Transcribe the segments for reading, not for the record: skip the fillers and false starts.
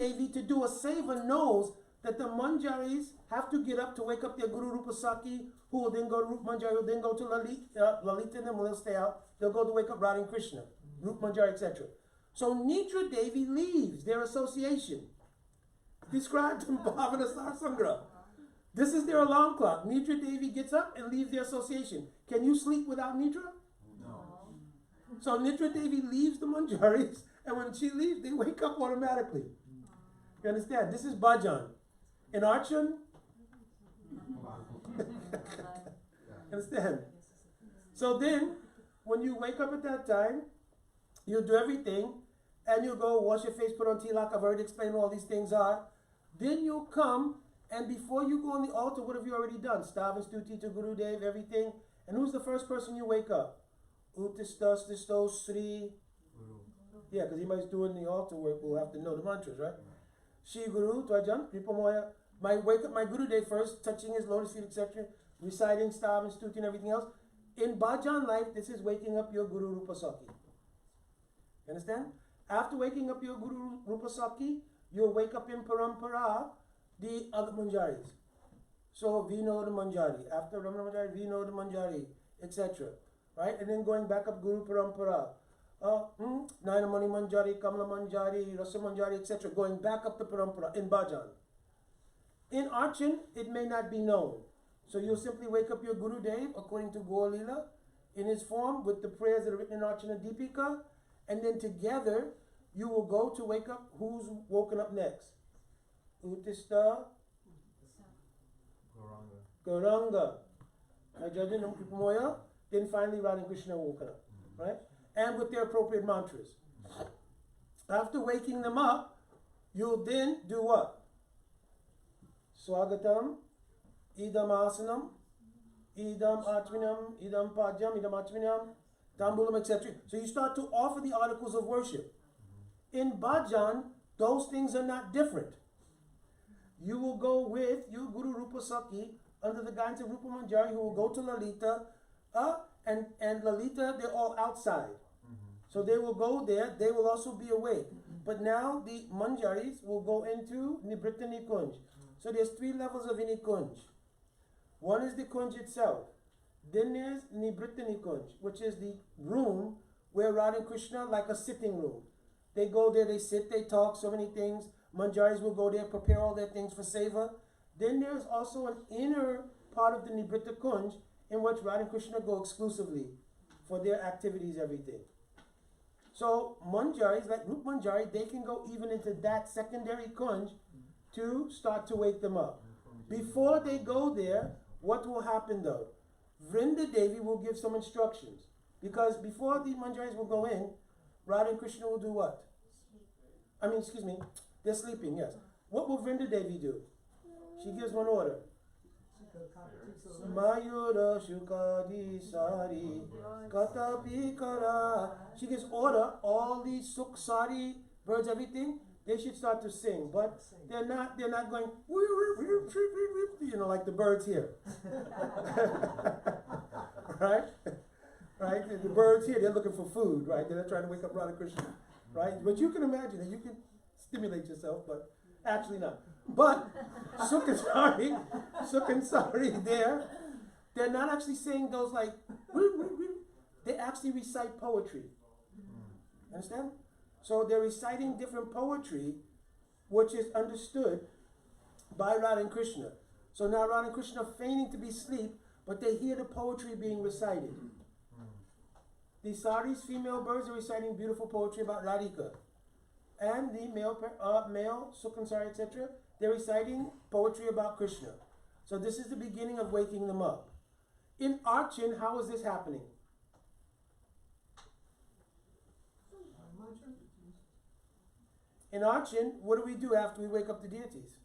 Devi to do a seva knows that the manjaris have to get up to wake up their Guru Rupa Saki, who will then go to Rup Manjari, who will then go to Lalita, and then they'll stay out. They'll go to wake up Radha and Krishna, Rup Manjari, etc. So Nitra Devi leaves their association, described in Bhavana Sangra. This is their alarm clock. Nitra Devi gets up and leaves their association. Can you sleep without Nitra? No. So Nitra Devi leaves the Manjaris, and when she leaves, they wake up automatically. You understand? This is bhajan. In Archan, understand? So then, when you wake up at that time, you'll do everything, and you'll go wash your face, put on tilak. I've already explained what all these things are. Then you'll come, and before you go on the altar, what have you already done? Stav and stuti to Guru Dev, everything. And who's the first person you wake up? Utista, Stisto, Sri. Yeah, because he might do it in the altar work. We'll have to know the mantras, right? Shri Guru, Twajan, Kripamoya. Might wake up my Guru Dev first, touching his lotus feet, etc., reciting Stav and Stuti and everything else. In bhajan life, this is waking up your Guru Rupa Saki. You understand? After waking up your Guru Rupa Saki, you'll wake up in Parampara the other manjaris. So Vino the Manjari. After Ramana Manjari, Vino the Manjari, etc. Right? And then going back up Guru Parampara. Naina Mani Manjari, Kamala Manjari, Rasa Manjari, etc. Going back up the Parampara in bhajan. In Archan, it may not be known. So you'll simply wake up your Guru Dev according to Gaur Leela in his form with the prayers that are written in Archana Deepika, and then together you will go to wake up who's woken up next. Utista Gauranga. Then finally Radha and Krishna woken up. Right? And with their appropriate mantras. After waking them up, you'll then do what? Swagatam, idam asanam, idam atvinam, idam pajam, idam atvinam, tambulam, etc. So you start to offer the articles of worship. In bhajan, those things are not different. You will go with your Guru Rupa Saki under the guidance of Rupa Manjari, who will go to Lalita, and Lalita, they're all outside. So they will go there, they will also be awake. But now the Manjaris will go into Nibritta Nikunj. So there's 3 levels of any kunj. One is the kunj itself. Then there's Nibritta Nikunj, which is the room where Radha and Krishna, like a sitting room. They go there, they sit, they talk, so many things. Manjaris will go there, prepare all their things for seva. Then there's also an inner part of the Nibritta Kunj in which Radha and Krishna go exclusively for their activities, everything. So Manjaris, like Rup Manjari, they can go even into that secondary kunj to start to wake them up. Before they go there, what will happen though? Vrinda Devi will give some instructions. Because before the Manjaris will go in, Radha and Krishna will do what? They're sleeping, yes. What will Vrinda Devi do? She gives one order. Mayura Shukadi Sari Kata Pikara. She gives order, all these Suk Sari birds, everything, they should start to sing. But they're not going like the birds here. Right? Right? The birds here, they're looking for food, right? They're not trying to wake up Radha Krishna. Right? But you can imagine that you can stimulate yourself, but actually not. But Suk and Sari they're not actually saying those like, they actually recite poetry. Understand? So they're reciting different poetry, which is understood by Radha and Krishna. So now Radha and Krishna are feigning to be asleep, but they hear the poetry being recited. The Saris, female birds, are reciting beautiful poetry about Radhika. And the male Suk and Sari, etc., they're reciting poetry about Krishna. So this is the beginning of waking them up. In Archan, how is this happening? In Archan, what do we do after we wake up the deities?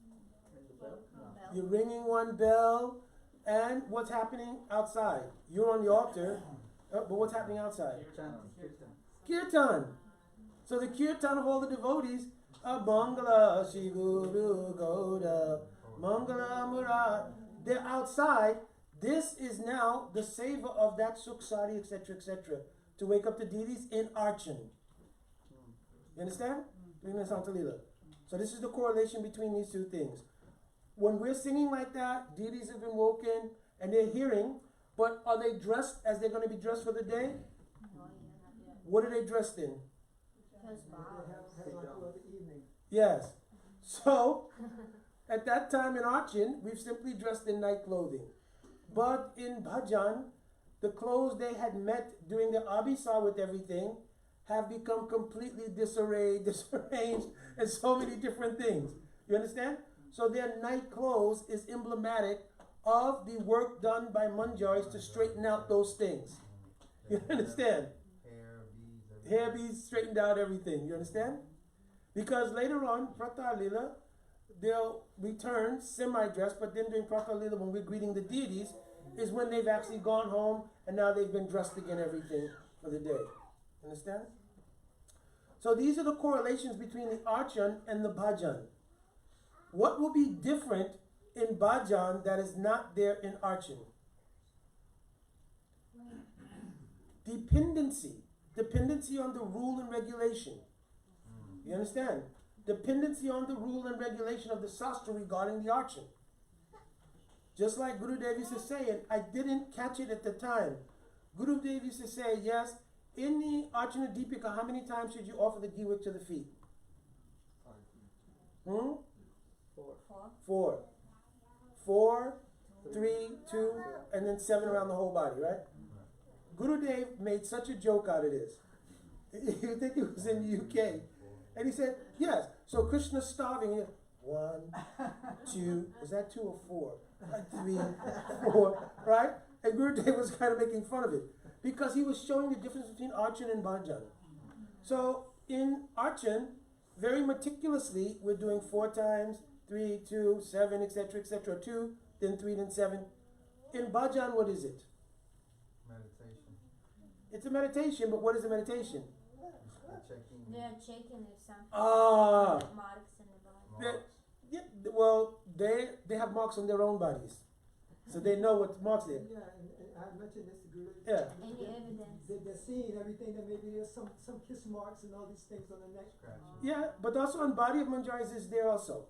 You're ringing one bell, and what's happening outside? You're on the altar, but what's happening outside? Kirtan. So the kirtan of all the devotees, Mangala Shri Guru Gauda, Mangala Murad, they're outside. This is now the seva of that Suksari, etc., etc., to wake up the deities in Archan. You understand? So this is the correlation between these two things. When we're singing like that, deities have been woken and they're hearing, but are they dressed as they're going to be dressed for the day? What are they dressed in? Yes. So, at that time in Archin, we've simply dressed in night clothing. But in Bhajan, the clothes they had met doing the Abhisa with everything have become completely disarrayed, disarranged, and so many different things. You understand? So their night clothes is emblematic of the work done by Manjaris to straighten out those things. You understand? Hair beads, straightened out everything. You understand? Because later on, Prata Lila, they'll return semi-dressed, but then during Prata Lila, when we're greeting the deities, is when they've actually gone home and now they've been dressed again, everything for the day. Understand? So these are the correlations between the Archan and the Bhajan. What will be different in Bhajan that is not there in Archan? Dependency. Dependency on the rule and regulation. You understand? Dependency on the rule and regulation of the Sastra regarding the Archan. Just like Guru Dev used to say, and I didn't catch it at the time. Guru Dev used to say, yes, in the Archana Deepika, how many times should you offer the Giwik to the feet? 4. 4, 3, 2, and then 7 around the whole body, right? Guru Dev made such a joke out of this. You think he was in the UK. And he said, yes, so Krishna's starving. 1, 2, is that 2 or 4? 3, 4, right? And Guru Dev was kind of making fun of it because he was showing the difference between Archan and Bhajan. So in Archan, very meticulously, we're doing 4 times, 3, 2, 7, etc., 2, then 3, then 7. In Bhajan, what is it? Meditation. It's a meditation, but what is a meditation? They're checking if something marks in the body. Yeah, well, they have marks on their own bodies. So they know what marks there. Yeah, and I mentioned this to Guru. Yeah. Any evidence? They're seeing everything that maybe there's some kiss marks and all these things on the neck. Yeah, but also on body of Manjaris is there also.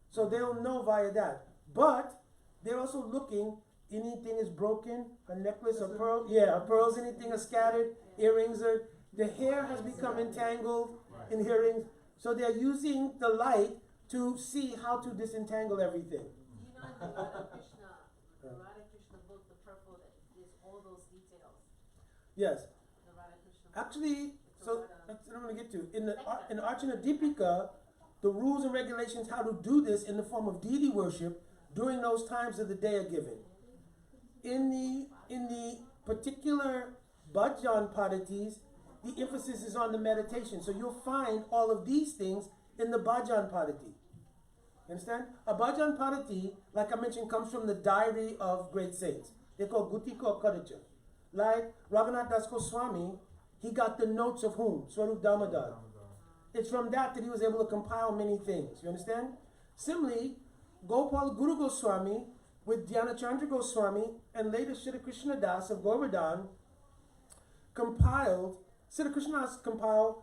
So they'll know via that. But they're also looking, anything is broken, a necklace, a pearl, a pearls, anything are scattered, earrings are, the hair has become entangled in earrings. So they're using the light to see how to disentangle everything. You know, in the Radha Krishna book, the purple, there's all those details. Yes. The Radha Krishna book. Actually, so that's what I'm going to get to. In Archana Deepika, the rules and regulations how to do this in the form of deity worship during those times of the day are given. In the particular Bhajan Padatis, the emphasis is on the meditation. So you'll find all of these things in the Bhajan Padati. You understand? A Bhajan Padati, like I mentioned, comes from the diary of great saints. They're called Gutika Kadacha. Like Raghunath Das Goswami, he got the notes of whom? Swarup Damodar. It's from that he was able to compile many things. You understand? Similarly, Gopal Guru Goswami with Dhyana Chandra Goswami and later Shri Krishna Das of Govardhan compiled, Shri Krishna Das compiled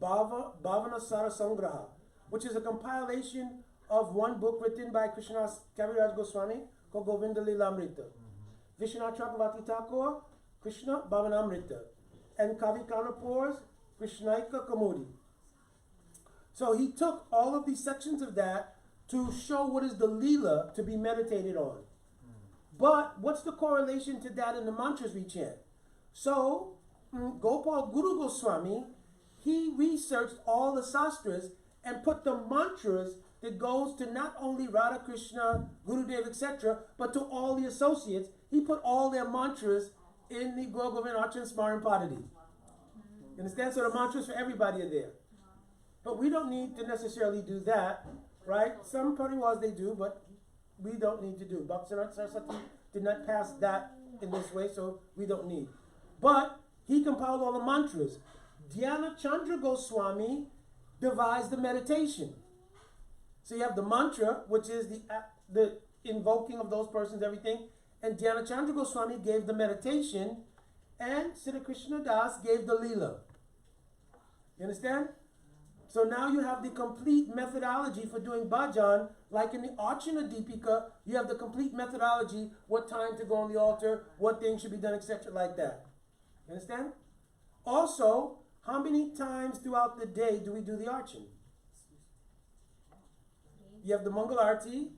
Bhavana Sara Sangraha, which is a compilation of one book written by Krishnadas Kaviraj Goswami called Govinda Lilamrita. Vishwanath Chakravarti Thakur, Krishna Bhavanamrita. And Kavi Kanapur's Krishnaika Kamudi. So he took all of these sections of that to show what is the Leela to be meditated on. But what's the correlation to that in the mantras we chant? So Gopal Guru Goswami, he researched all the sastras and put the mantras that goes to not only Radha Krishna, Gurudev, etc., but to all the associates. He put all their mantras in the Gaur Govind Archan Smaran Padati. You understand? So the mantras for everybody are there. But we don't need to necessarily do that, right? Some pariwars they do, but we don't need to do. Bhaktisiddhanta Saraswati did not pass that in this way, so we don't need. But he compiled all the mantras. Dhyana Chandra Goswami devised the meditation. So you have the mantra, which is the invoking of those persons, everything. And Dhyana Chandra Goswami gave the meditation, and Sri Krishna Das gave the Leela. You understand? So now you have the complete methodology for doing bhajan, like in the Archana Deepika, you have the complete methodology, what time to go on the altar, what things should be done, etc. like that. You understand? Also, how many times throughout the day do we do the archan? You have the Mangal Arti.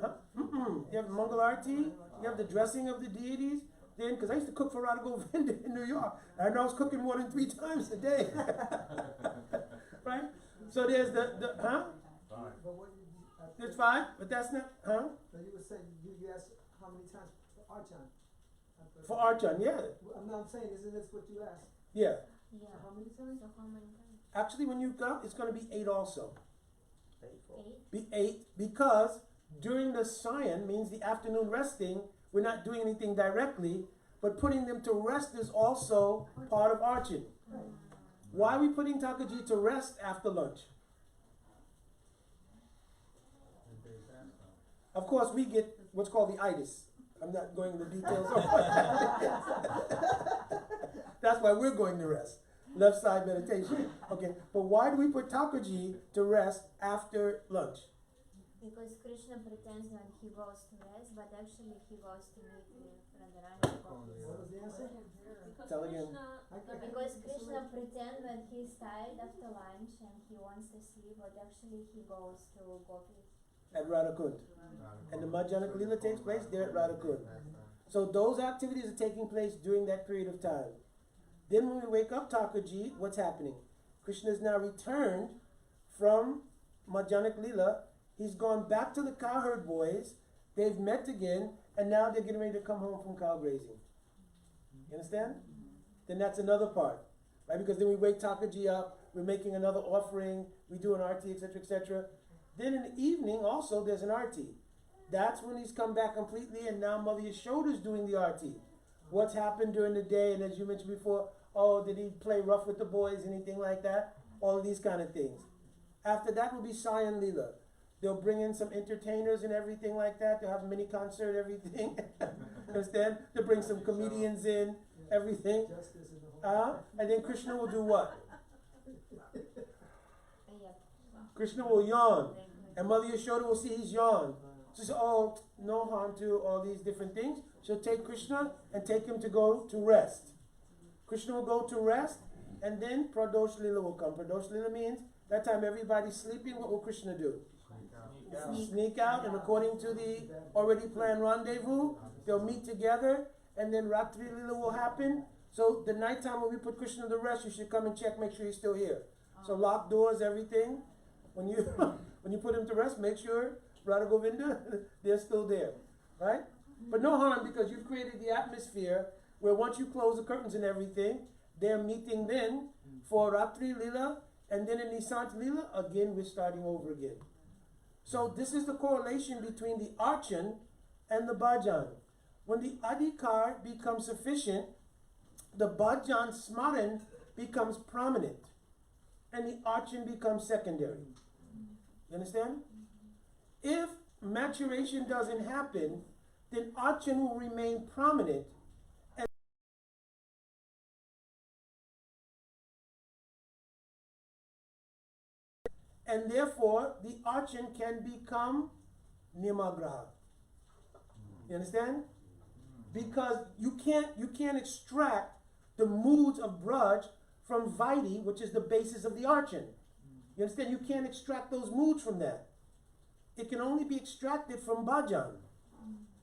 Huh? You have the Mangal Arti. You have the dressing of the deities. Then, because I used to cook for Radha Govinda in New York, and I was cooking more than 3 times a day. Right? So there's the huh? But what you, There's 5, but that's not, huh? So you were saying, you asked how many times for Archan? For archan, yeah. I'm saying, isn't this what you asked? Yeah. Yeah. How many times? So how many times? Actually, when you come, it's going to be 8 also. 8? Be 8 because during the sayan means the afternoon resting, we're not doing anything directly, but putting them to rest is also part of archan. Why are we putting Takaji to rest after lunch? Of course, we get what's called the itis. I'm not going into details. That's why we're going to rest. Left side meditation. Okay, but why do we put Takaji to rest after lunch? Because Krishna pretends when he goes to rest, but actually he goes to meet with Radharani. What was the answer? Tell again. Because Krishna pretends when he's tired after lunch and he wants to sleep, but actually he goes to Gopis. At Radhakund. And the Madhyana Lila takes place there at Radhakund. So those activities are taking place during that period of time. Then when we wake up Thakurji, what's happening? Krishna is now returned from Madhyana Lila. He's gone back to the cowherd boys. They've met again, and now they're getting ready to come home from cow grazing. You understand? Then that's another part, right? Because then we wake Thakurji up, we're making another offering, we do an arti, etc., etc. Then in the evening, also, there's an arti. That's when he's come back completely, and now Mother Yashoda's doing the arti. What's happened during the day, and as you mentioned before, oh, did he play rough with the boys, anything like that? All of these kind of things. After that will be Sayan Leela. They'll bring in some entertainers and everything like that. They'll have a mini concert, everything. Understand? They'll bring some comedians in, everything. And then Krishna will do what? Krishna will yawn. And Mother Yashoda will see he's yawned. She says, oh, no harm to all these different things. She'll take Krishna and take him to go to rest. Krishna will go to rest, and then Pradosh Lila will come. Pradosh Lila means that time everybody's sleeping. What will Krishna do? Sneak out, and according to the already planned rendezvous, they'll meet together, and then Ratri Lila will happen. So the nighttime when we put Krishna to rest, you should come and check, make sure he's still here. So lock doors, everything. When you when you put him to rest, make sure Radha Govinda, they're still there, right? But no harm, because you've created the atmosphere where once you close the curtains and everything, they're meeting then for Ratri Lila, and then in Nisant Lila, again, we're starting over again. So this is the correlation between the archan and the bhajan. When the adhikar becomes sufficient, the bhajan smaran becomes prominent, and the archan becomes secondary. You understand? If maturation doesn't happen, then archan will remain prominent. And therefore, the archan can become nimagraha. You understand? Because you can't extract the moods of Braj from Vaidhi, which is the basis of the archan. You understand? You can't extract those moods from that. It can only be extracted from bhajan.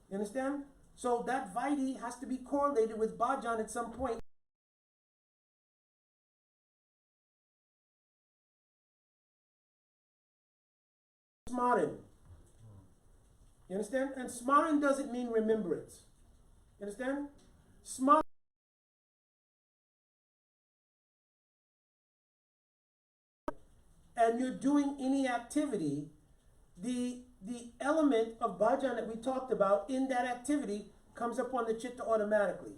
You understand? So that Vaidhi has to be correlated with bhajan at some point. Smaran. You understand? And smaran doesn't mean remembrance. You understand? Smaran. And you're doing any activity, the element of bhajan that we talked about in that activity comes upon the chitta automatically.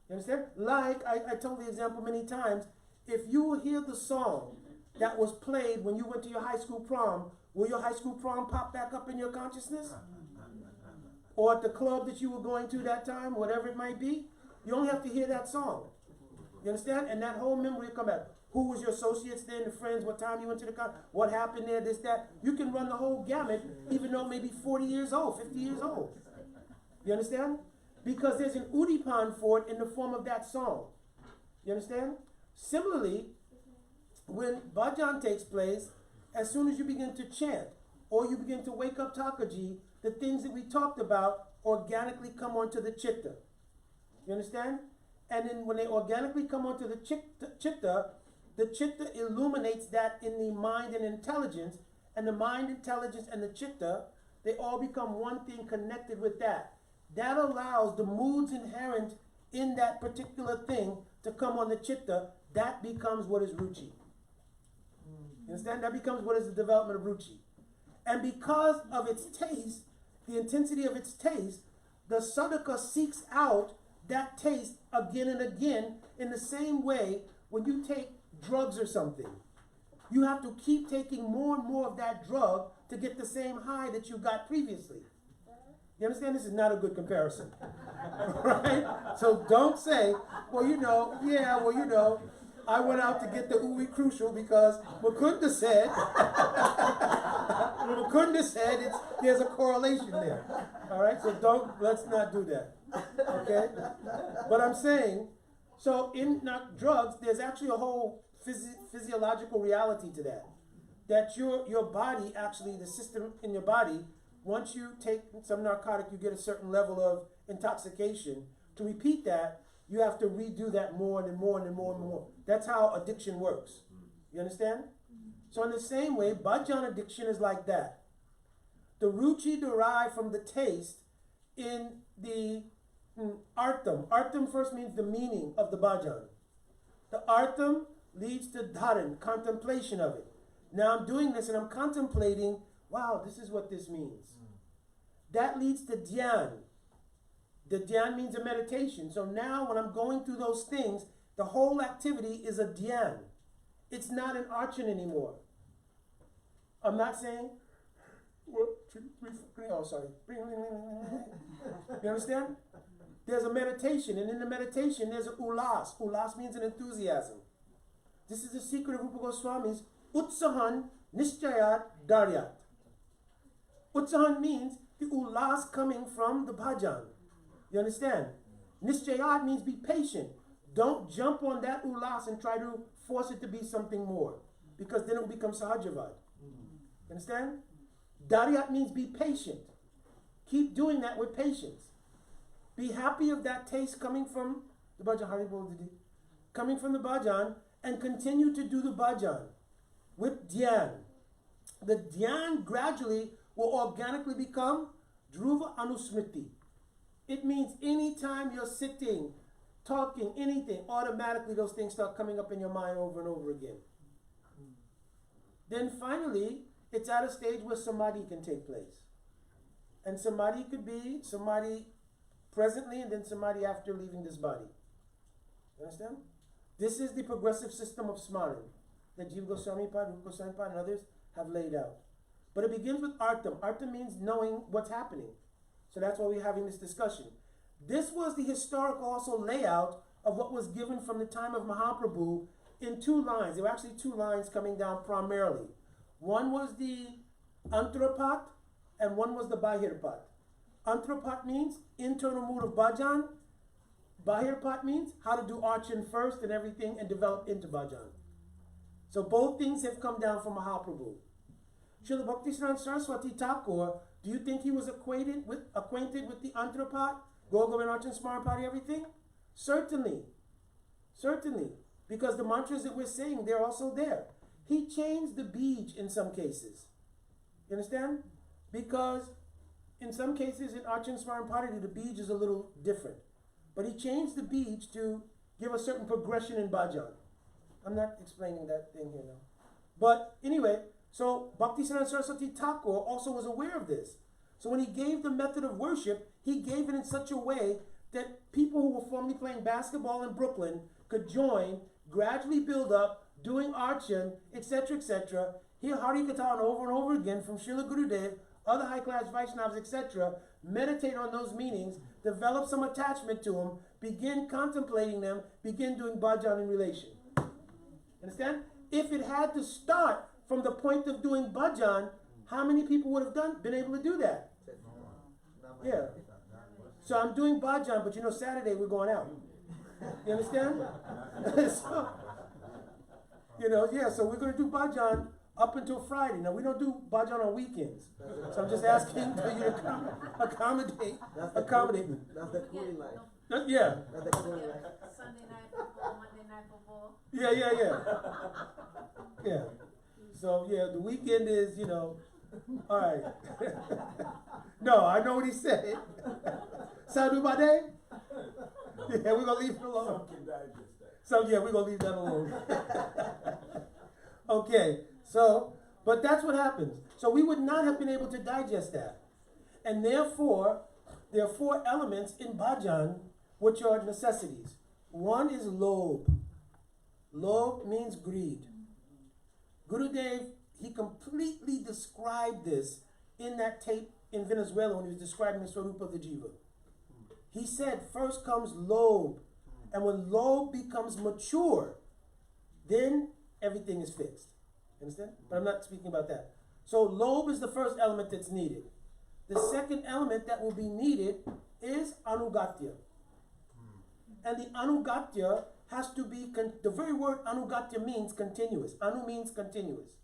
You understand? Like, I told the example many times, if you will hear the song that was played when you went to your high school prom, will your high school prom pop back up in your consciousness? Or at the club that you were going to that time, whatever it might be? You only have to hear that song. You understand? And that whole memory will come back. who was your associates then, the friends, what time you went to the con, what happened there, this, that. You can run the whole gamut, even though maybe 40 years old, 50 years old. You understand? Because there's an udipan for it in the form of that song. You understand? Similarly, when bhajan takes place, as soon as you begin to chant, or you begin to wake up Takaji, the things that we talked about organically come onto the chitta. You understand? And then when they organically come onto the chitta illuminates that in the mind and intelligence, and the mind, intelligence, and the chitta, they all become one thing connected with that. That allows the moods inherent in that particular thing to come on the chitta. That becomes what is ruchi. You understand? That becomes what is the development of ruchi. And because of its taste, the intensity of its taste, the sadhaka seeks out that taste again and again in the same way when you take drugs or something. You have to keep taking more and more of that drug to get the same high that you got previously. You understand? This is not a good comparison. Right? So don't say, well, I went out to get the Uwi Crucial because Mukunda said, there's a correlation there. All right? So let's not do that. Okay? But I'm saying, so in drugs, there's actually a whole physiological reality to that. That your body, actually, the system in your body, once you take some narcotic, you get a certain level of intoxication. To repeat that, you have to redo that more and more and more and more. That's how addiction works. You understand? So in the same way, bhajan addiction is like that. The ruchi derived from the taste in the artham. Artham first means the meaning of the bhajan. The artham leads to dharan, contemplation of it. Now I'm doing this and I'm contemplating, wow, this is what this means. That leads to dhyan. The dhyan means a meditation. So now when I'm going through those things, the whole activity is a dhyan. It's not an archan anymore. I'm not saying, oh, sorry. You understand? There's a meditation, and in the meditation there's a ulas. Ulas means an enthusiasm. This is the secret of Rupa Goswami's utsahan nischayat daryat. Utsahan means the ulas coming from the bhajan. You understand? Nischayat means be patient. Don't jump on that ulas and try to force it to be something more, because then it will become sahajavad. You understand? Daryat means be patient. Keep doing that with patience. Be happy of that taste coming from the bhajan, coming from the bhajan, and continue to do the bhajan with dhyan. The dhyan gradually will organically become dhruva anusmriti. It means anytime you're sitting, talking, anything, automatically those things start coming up in your mind over and over again. Then finally, it's at a stage where samadhi can take place. And samadhi could be samadhi presently and then samadhi after leaving this body. You understand? This is the progressive system of smaran that Jiva Goswami Pad, Rupa Goswami Pad, and others have laid out. But it begins with artham. Artham means knowing what's happening. So that's why we're having this discussion. This was the historical also layout of what was given from the time of Mahaprabhu in two lines. There were actually two lines coming down primarily. One was the Antarapat and one was the Bahirpat. Antarapat means internal mood of bhajan. Bahirpat means how to do archan first and everything and develop into bhajan. So both things have come down from Mahaprabhu. Srila Bhaktisiddhanta Saraswati Thakur, do you think he was acquainted with the Antarapat, Gogavan Archan Smarapati, everything? Certainly. Certainly. Because the mantras that we're saying, they're also there. He changed the beej in some cases. You understand? Because in some cases in Archan Smarapati, the beej is a little different. But he changed the beej to give a certain progression in bhajan. I'm not explaining that thing here now. But anyway, so Bhaktisiddhanta Saraswati Thakur also was aware of this. So when he gave the method of worship, he gave it in such a way that people who were formerly playing basketball in Brooklyn could join, gradually build up, doing archan, etc., etc., hear Harikatha over and over again from Srila Gurudev, other high-class Vaishnavas, etc., meditate on those meanings, develop some attachment to them, begin contemplating them, begin doing bhajan in relation. You Understand? If it had to start from the point of doing bhajan, how many people would have been able to do that? Yeah. So I'm doing bhajan, but Saturday we're going out. You understand? So, so we're going to do bhajan up until Friday. Now we don't do bhajan on weekends. So I'm just asking for you to accommodate me. That's the cooling life. Yeah. That's the cooling life. Sunday night football, Monday night football. Yeah. Yeah. So the weekend is, all right. No, I know what he said. Sadhu Bade? Yeah, we're gonna leave it alone. So we're gonna leave that alone. Okay, but that's what happens. So we would not have been able to digest that. And therefore, there are 4 elements in bhajan which are necessities. One is lob. Lob means greed. Gurudev, he completely described this in that tape in Venezuela when he was describing the Swarupa of the Jiva. He said first comes lob, and when lob becomes mature, then everything is fixed. Understand? But I'm not speaking about that. So lob is the first element that's needed. The second element that will be needed is anugatya. And the anugatya has to be, the very word anugatya means continuous. Anu means continuous.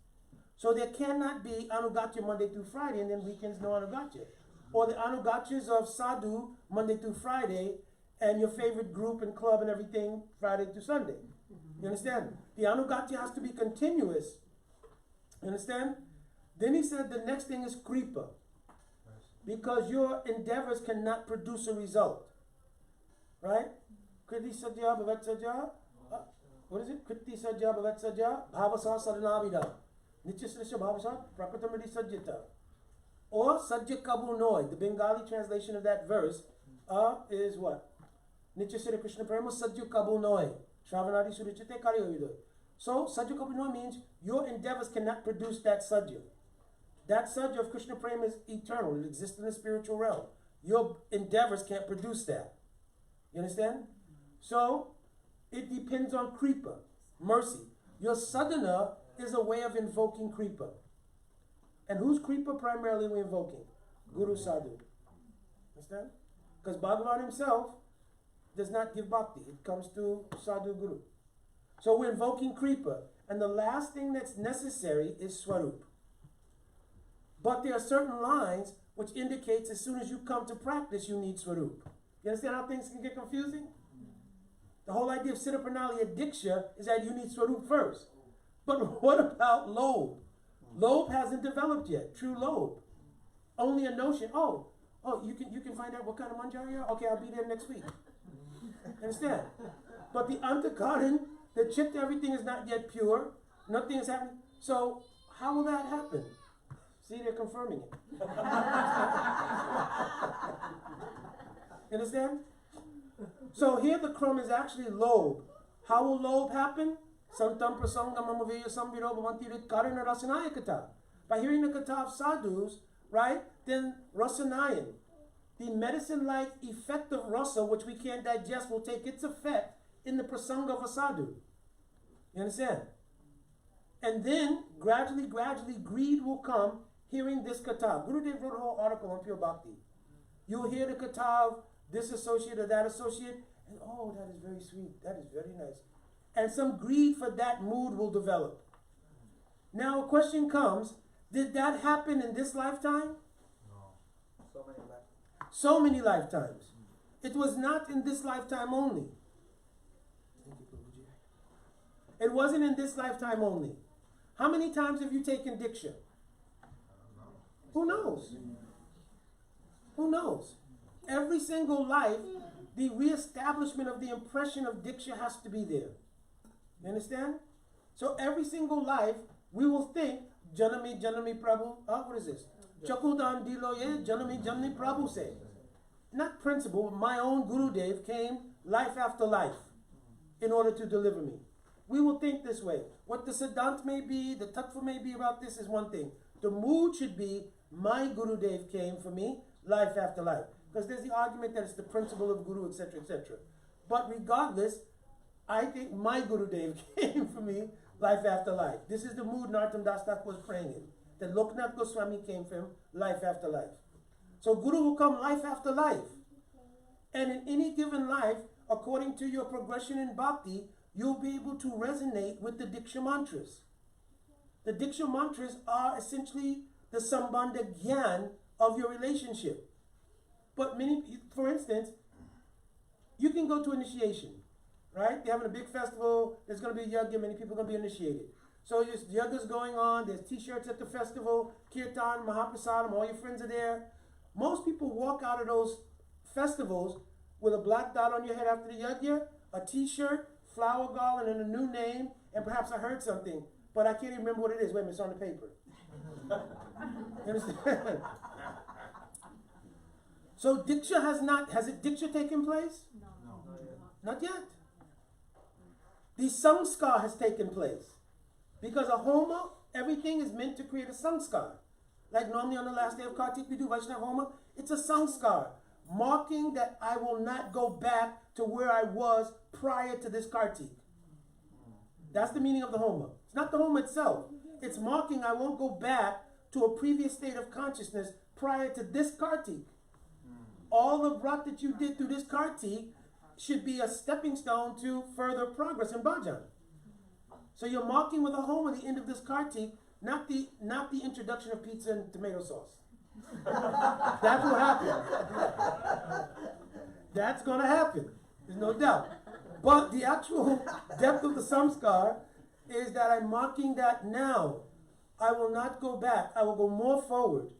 So there cannot be anugatya Monday through Friday and then weekends no anugatya. Or the anugatyas of sadhu Monday through Friday and your favorite group and club and everything Friday through Sunday. You understand? The anugatya has to be continuous. You understand? Then he said the next thing is kripa. Because your endeavors cannot produce a result. Right? Kriti sajja bhavat sajja. What is it? Kriti sajja bhavat sajja. Bhavasa saranavida. Nityasrisha bhavasa prakratamriti sajjita. Or sajja kabu noi. The Bengali translation of that verse is what? Nityasri Krishna prema sajja kabu noi. Shravanadi surichite karyovido. So sajja kabu noi means your endeavors cannot produce that sajja. That sajja of Krishna prema is eternal. It exists in the spiritual realm. Your endeavors can't produce that. You understand? So, it depends on kripa, mercy. Your sadhana is a way of invoking kripa. And whose kripa primarily we're invoking? Guru Sadhu. Understand? Because Bhagavan himself does not give bhakti. It comes through Sadhu Guru. So we're invoking kripa. And the last thing that's necessary is swarup. But there are certain lines which indicates as soon as you come to practice, you need swarup. You understand how things can get confusing? The whole idea of Siddha Pranali Diksha is that you need Swarup first. But what about lobe? Lobe hasn't developed yet, true lobe. Only a notion, you can find out what kind of manjari you are? Okay, I'll be there next week. Understand? But the antakaran, the chitta, everything is not yet pure. Nothing is happening. So how will that happen? See, they're confirming it. You understand? So here the crumb is actually lobe. How will lobe happen? Santam prasangam amaveya sambiro bhavanti rit karana rasanaya kata. By hearing the kata of sadhus, right, then rasanayan, the medicine-like effect of rasa, which we can't digest, will take its effect in the prasanga of a sadhu. You understand? And then, gradually, greed will come hearing this kata. Gurudev wrote a whole article on pure bhakti. You'll hear the kata of this associate or that associate, and that is very sweet, that is very nice. And some greed for that mood will develop. Now a question comes, did that happen in this lifetime? No. So many lifetimes. It was not in this lifetime only. It wasn't in this lifetime only. How many times have you taken Diksha? Who knows? Who knows? Every single life, the reestablishment of the impression of Diksha has to be there. You understand? So every single life, we will think, Janami Prabhu, what is this? Chakudan Diloye, Janami Prabhu say. Not principle, but my own Gurudev came life after life in order to deliver me. We will think this way. What the Siddhant may be, the Tattva may be about this is one thing. The mood should be, my Gurudev came for me life after life. Because there's the argument that it's the principle of Guru, etc., etc. But regardless, I think my Guru Dev came for me, life after life. This is the mood Nartam Das Thakur was praying in. That Loknath Goswami came from, life after life. So Guru will come life after life. And in any given life, according to your progression in bhakti, you'll be able to resonate with the Diksha mantras. The Diksha mantras are essentially the Sambandha Gyan of your relationship. But for instance, you can go to initiation, right? They're having a big festival, there's going to be a yagya, many people are going to be initiated. So yagya's going on, there's t-shirts at the festival, kirtan, mahaprasadam, all your friends are there. Most people walk out of those festivals with a black dot on your head after the yagya, a t-shirt, flower garland, and a new name, and perhaps I heard something, but I can't even remember what it is. Wait a minute, it's on the paper. You understand? So Diksha has Diksha taken place? No. Not yet. The Samskar has taken place. Because a Homa, everything is meant to create a Samskar. Like normally on the last day of Kartik we do Vaishnava Homa, it's a Samskar, marking that I will not go back to where I was prior to this Kartik. That's the meaning of the Homa. It's not the Homa itself. It's marking I won't go back to a previous state of consciousness prior to this Kartik. All the vrat that you did through this Kartik should be a stepping stone to further progress in bhajan. So you're marking with a Homa the end of this Kartik, not the introduction of pizza and tomato sauce. That will happen. That's going to happen. There's no doubt. But the actual depth of the samskar is that I'm marking that now. I will not go back. I will go more forward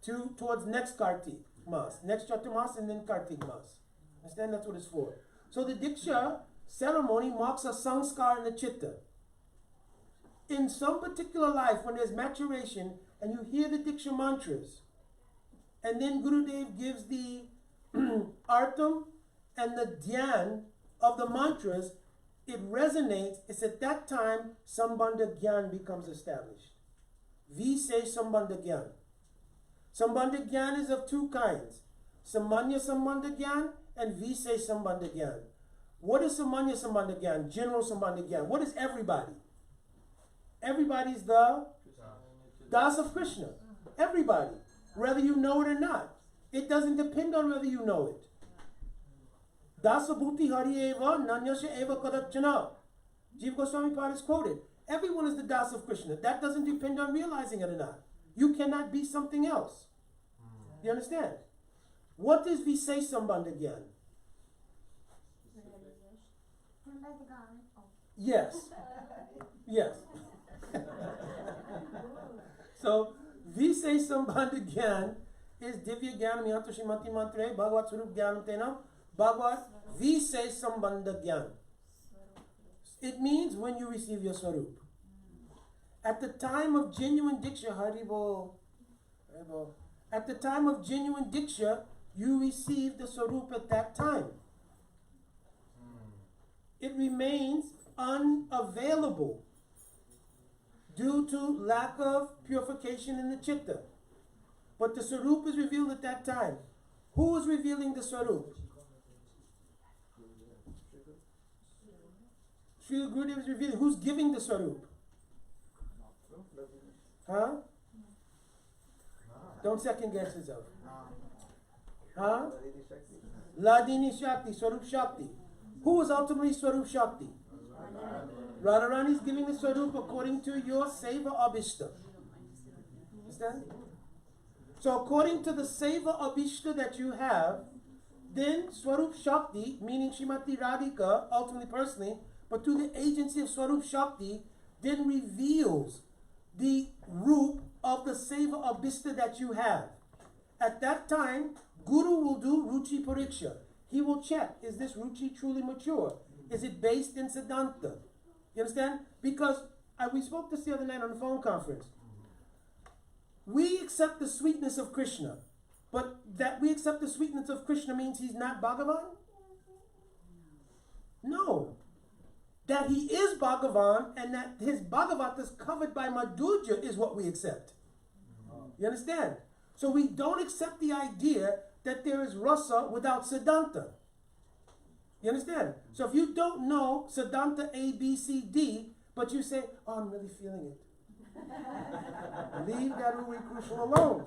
towards next Kartik Mas, next Chaturmas, and then Kartik Mas. Understand? That's what it's for. So the Diksha ceremony marks a sanskar in the chitta. In some particular life, when there's maturation and you hear the Diksha mantras, and then Gurudev gives the artam and the dhyan of the mantras, it resonates. It's at that time Sambandha Gyan becomes established. We say Sambandha Gyan. Sambandha Gyan is of two kinds. Samanya Sambandha Gyan and we say Sambandha Gyan. What is Samanya Sambandha Gyan? General Sambandha Gyan. What is everybody? Everybody's the Das of Krishna. Everybody. Whether you know it or not. It doesn't depend on whether you know it. Dasa Bhuti Hari Eva Nanyasya Eva Kadachana. Jiva Goswami Pad is quoted. Everyone is the Das of Krishna. That doesn't depend on realizing it or not. You cannot be something else. You understand? What is Visay Sambandha Gyan? Yes. Yes. So, Visay Sambandha Gyan is Divya Gyanam Yanto Shrimati Mantre, Bhagavat Swarup Gyanam Tenam, Bhagavat Visay Sambandha Gyan. It means when you receive your Swarup. At the time of genuine Diksha, Haribo, at the time of genuine Diksha, you receive the Swarup at that time. It remains unavailable due to lack of purification in the chitta. But the Swarup is revealed at that time. Who is revealing the Swarup? Sri Gurudev is revealing. Who's giving the Swarup? Huh? Don't second guess yourself. Huh? Ladini Shakti, Swarup Shakti. Who is ultimately Swarup Shakti? Radharani is giving the Swarup according to your Seva Abhishta. Understand? So according to the Seva Abhishta that you have, then Swarup Shakti, meaning Srimati Radhika, ultimately personally, but through the agency of Swarup Shakti, then reveals the root of the Seva Abhishta that you have. At that time, Guru will do Ruchi Pariksha. He will check, is this Ruchi truly mature? Is it based in Siddhanta? You understand? Because we spoke this the other night on the phone conference. We accept the sweetness of Krishna, but that we accept the sweetness of Krishna means he's not Bhagavan? No. That he is Bhagavan and that his Bhagavat is covered by Madhurya is what we accept. You understand? So we don't accept the idea that there is rasa without siddhanta. You understand? So if you don't know Siddhanta A, B, C, D, but you say, oh, I'm really feeling it. Leave that Uri Krishna alone.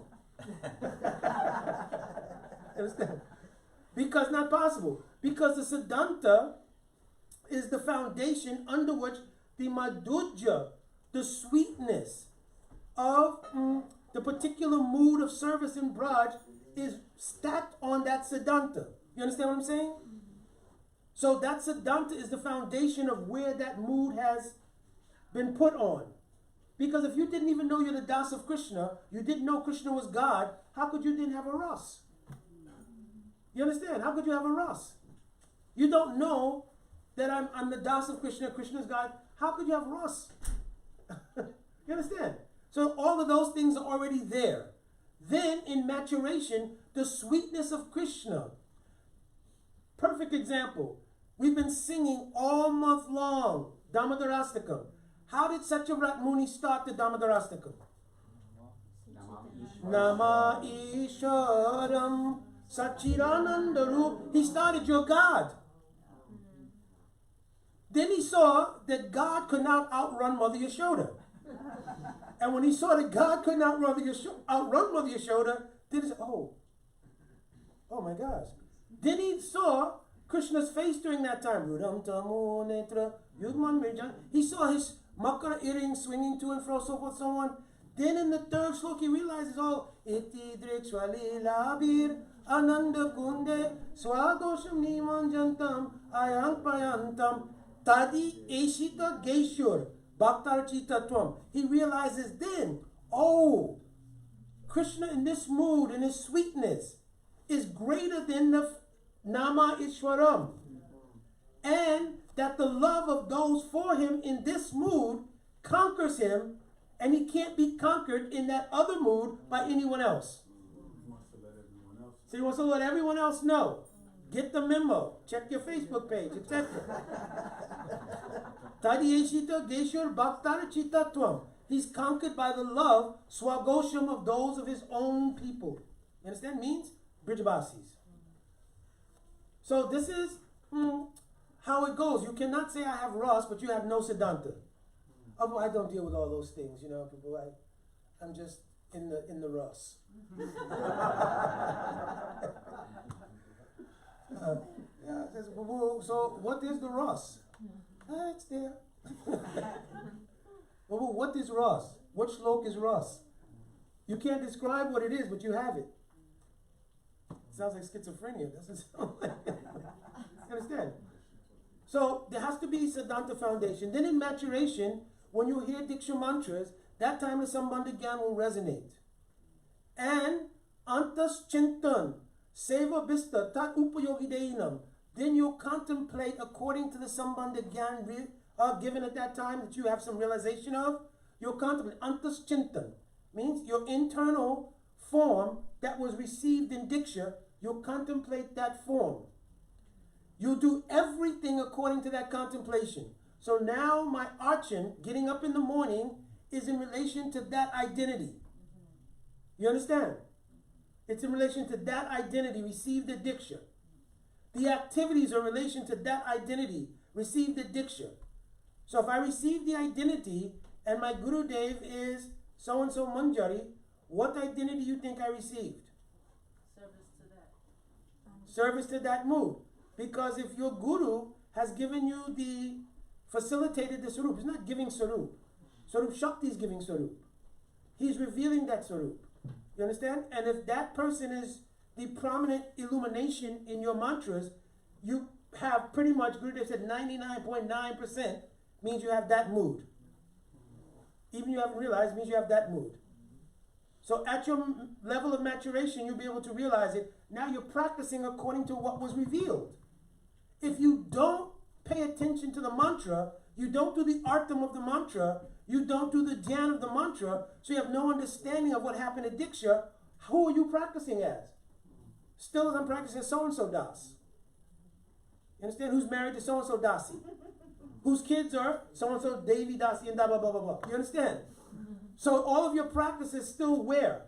Understand? Because not possible. Because the Siddhanta is the foundation under which the madhurya, the sweetness of the particular mood of service in Braj is stacked on that Siddhanta. You understand what I'm saying? So that Siddhanta is the foundation of where that mood has been put on. Because if you didn't even know you're the Das of Krishna, you didn't know Krishna was God, how could you then have a Ras? You understand? How could you have a Ras? You don't know that I'm the Das of Krishna, Krishna's God. How could you have Ras? You understand? So all of those things are already there. Then in maturation, the sweetness of Krishna. Perfect example. We've been singing all month long, Damodarastakam. How did Satyavrat Muni start the Damodarastakam? Nama Isharam Sachiranandaru. He started your God. Then he saw that God could not outrun Mother Yashoda. And when he saw that God could not outrun Mother Yashoda, then he said, oh my gosh. Then he saw Krishna's face during that time. He saw his makara earrings swinging to and fro, so forth, so on. Then in the third slok, he realizes, oh, iti drikshvali labir ananda kunde swadosham nimanjantam ayang payantam tadi eshita geishur bhaktarchitatvam. He realizes then, oh, Krishna in this mood, in his sweetness, is greater than the Nama Ishwaram. And that the love of those for him in this mood conquers him, and he can't be conquered in that other mood by anyone else. So he wants to let everyone else know. Get the memo. Check your Facebook page, etc. Tadiyeshita Geshur Bhaktara Chitatvam. He's conquered by the love, swagosham, of those of his own people. You understand? Means Brijbasis. So this is how it goes. You cannot say I have Ras, but you have no Siddhanta. Oh, I don't deal with all those things, you know, people. I'm just in the Ras. So what is the Ras? It's there. Well, what is Ras? What shlok is Ras? You can't describe what it is, but you have it. Sounds like schizophrenia. Doesn't sound like it. You understand? So there has to be Siddhanta foundation. Then in maturation, when you hear Diksha mantras, that time the Sambandha Gyan will resonate. And Antas Chintan, Seva Bista, Tat Upayogideinam. Then you'll contemplate according to the Sambandha Gyan given at that time that you have some realization of. You'll contemplate. Antas Chintan means your internal form that was received in Diksha. You'll contemplate that form. You'll do everything according to that contemplation. So now my archan, getting up in the morning, is in relation to that identity. You understand? It's in relation to that identity, received at Diksha. The activities are in relation to that identity, received at Diksha. So if I receive the identity and my Guru Dev is so-and-so Manjari, what identity do you think I received? Service to that. Service to that mood. Because if your Guru has given you facilitated the Sarup, he's not giving Sarup. Sarup Shakti is giving Sarup. He's revealing that Sarup. You understand? And if that person is the prominent illumination in your mantras, you have pretty much, Gurudev said 99.9% means you have that mood. Even you haven't realized, means you have that mood. So at your level of maturation, you'll be able to realize it. Now you're practicing according to what was revealed. If you don't pay attention to the mantra, you don't do the artham of the mantra, you don't do the dhyan of the mantra, so you have no understanding of what happened at Diksha, who are you practicing as? Still, I'm practicing so-and-so Das. You understand? Who's married to so-and-so Dasi? Whose kids are so-and-so Devi Dasi and blah, blah, blah, blah, blah. You understand? So all of your practice is still where?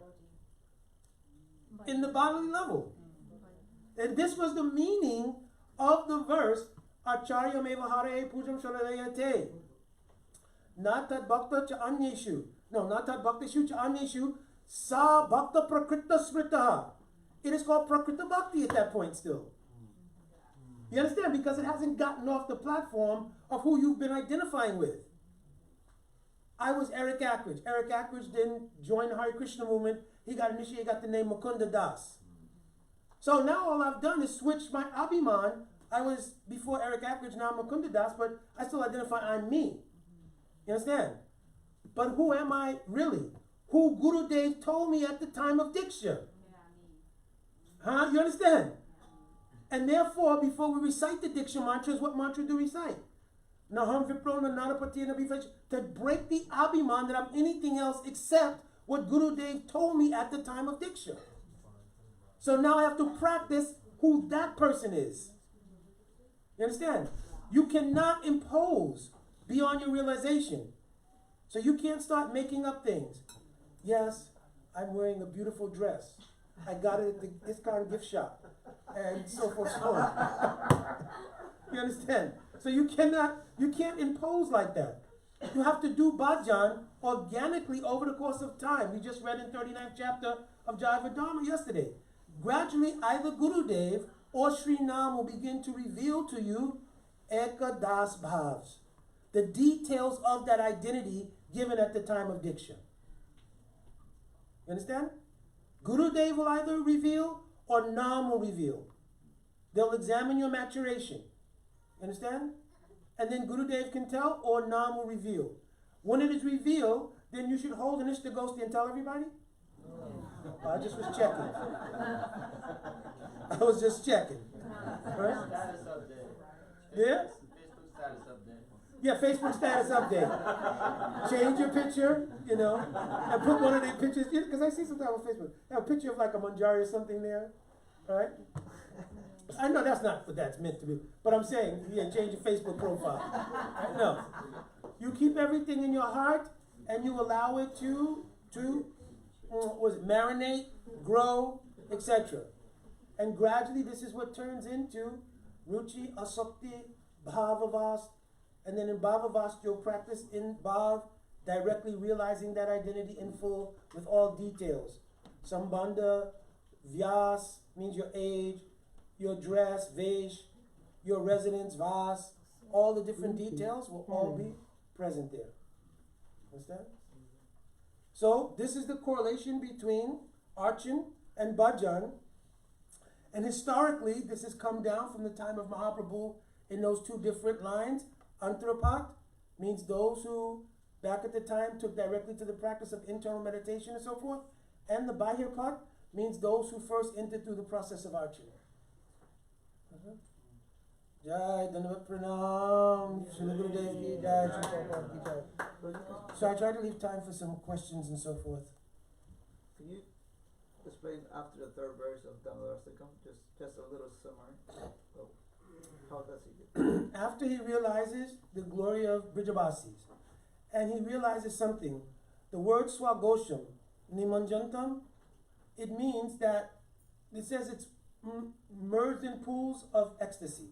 In the bodily level. And this was the meaning of the verse, Acharya Mevahare Pujam Shalayate. Natat Bhakta Cha Anyeshu. No, Natat Bhaktishu Cha Anyeshu. Sa Bhakta Prakrita Smritaha. It is called Prakrita Bhakti at that point still. You understand? Because it hasn't gotten off the platform of who you've been identifying with. I was Eric Ackridge. Eric Ackridge didn't join the Hare Krishna movement. He got initiated, got the name Mukunda Das. So now all I've done is switch my Abhiman. I was before Eric Ackridge, now Mukunda Das, but I still identify I'm me. You understand? But who am I really? Who Guru Dev told me at the time of Diksha. Huh? You understand? And therefore, before we recite the Diksha mantras, what mantra do we recite? Naham Vipro Nanapati Nabifash, to break the Abhiman that I'm anything else except what Guru Dev told me at the time of Diksha. So now I have to practice who that person is. You understand? You cannot impose beyond your realization. So you can't start making up things. Yes, I'm wearing a beautiful dress. I got it at the ISKCON gift shop. And so forth, so on. You understand? So you can't impose like that. You have to do bhajan organically over the course of time. We just read in 39th chapter of Jaiva Dharma yesterday. Gradually, either Gurudev or Sriman will begin to reveal to you Eka Das Bhavs, the details of that identity given at the time of Diksha. You understand? Gurudev will either reveal or Nam will reveal. They'll examine your maturation. You understand? And then Gurudev can tell or Nam will reveal. When it is revealed, then you should hold an Ishtagosti and tell everybody? I just was checking. I was just checking. Right? Status update. Yeah? Facebook status update. Yeah, Facebook status update. Change your picture, you know, and put one of the pictures, because I see sometimes on Facebook, they have a picture of like a manjari or something there, right? I know that's not what that's meant to be, but I'm saying, yeah, change your Facebook profile. Right? No. You keep everything in your heart, and you allow it to marinate, grow, etc. And gradually, this is what turns into ruchi, asakti, bhavavast, and then in bhavavast, you'll practice in bhav, directly realizing that identity in full with all details. Sambandha, vyas means your age, your dress, vesh, your residence, vas, all the different details will all be present there. Understand? So this is the correlation between Archan and Bhajan. And historically, this has come down from the time of Mahaprabhu in those two different lines. Antrapat means those who, back at the time, took directly to the practice of internal meditation and so forth. And the Bahirpat means those who first entered through the process of Archana. Jai Dhanavad Pranam, Srila Gurudev Ki Jai, Srila Prabhupada Ki Jai. So I try to leave time for some questions and so forth. Can you explain after the third verse of Dhammarastakam, just a little summary? So, how does he get After he realizes the glory of Brijabasis, and he realizes something, the word Swagosham, Nimanjantam, it means that, it says it's merged in pools of ecstasy.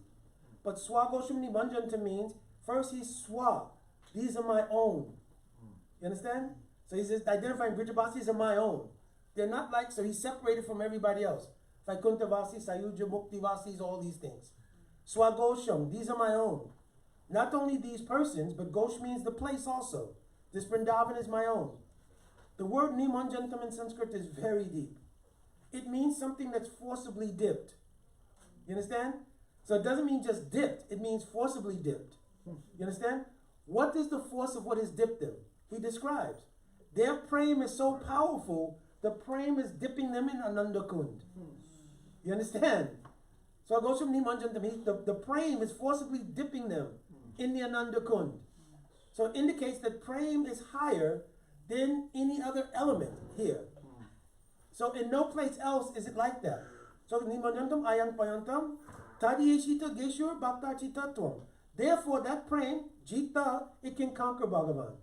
But Swagosham Nimanjantam means, first he's Swa, these are my own. You understand? So he's just identifying Brijabasis are my own. They're not like, so he's separated from everybody else. Vaikuntavasi, Sayuja, Muktivasis, all these things. Swagosham, these are my own. Not only these persons, but Gosh means the place also. This Vrindavan is my own. The word Nimanjantam in Sanskrit is very deep. It means something that's forcibly dipped. You understand? So it doesn't mean just dipped, it means forcibly dipped. You understand? What is the force of what has dipped them? He describes. Their prem is so powerful, the prem is dipping them in Ananda Kund. You understand? So it goes from Nimanjantam, the prem is forcibly dipping them in the Ananda Kund. So it indicates that prem is higher than any other element here. So in no place else is it like that. So Nimanjantam ayang payantam tadiyeshita geshur bhaktachittatvam. Therefore that prem, jita, it can conquer Bhagavan.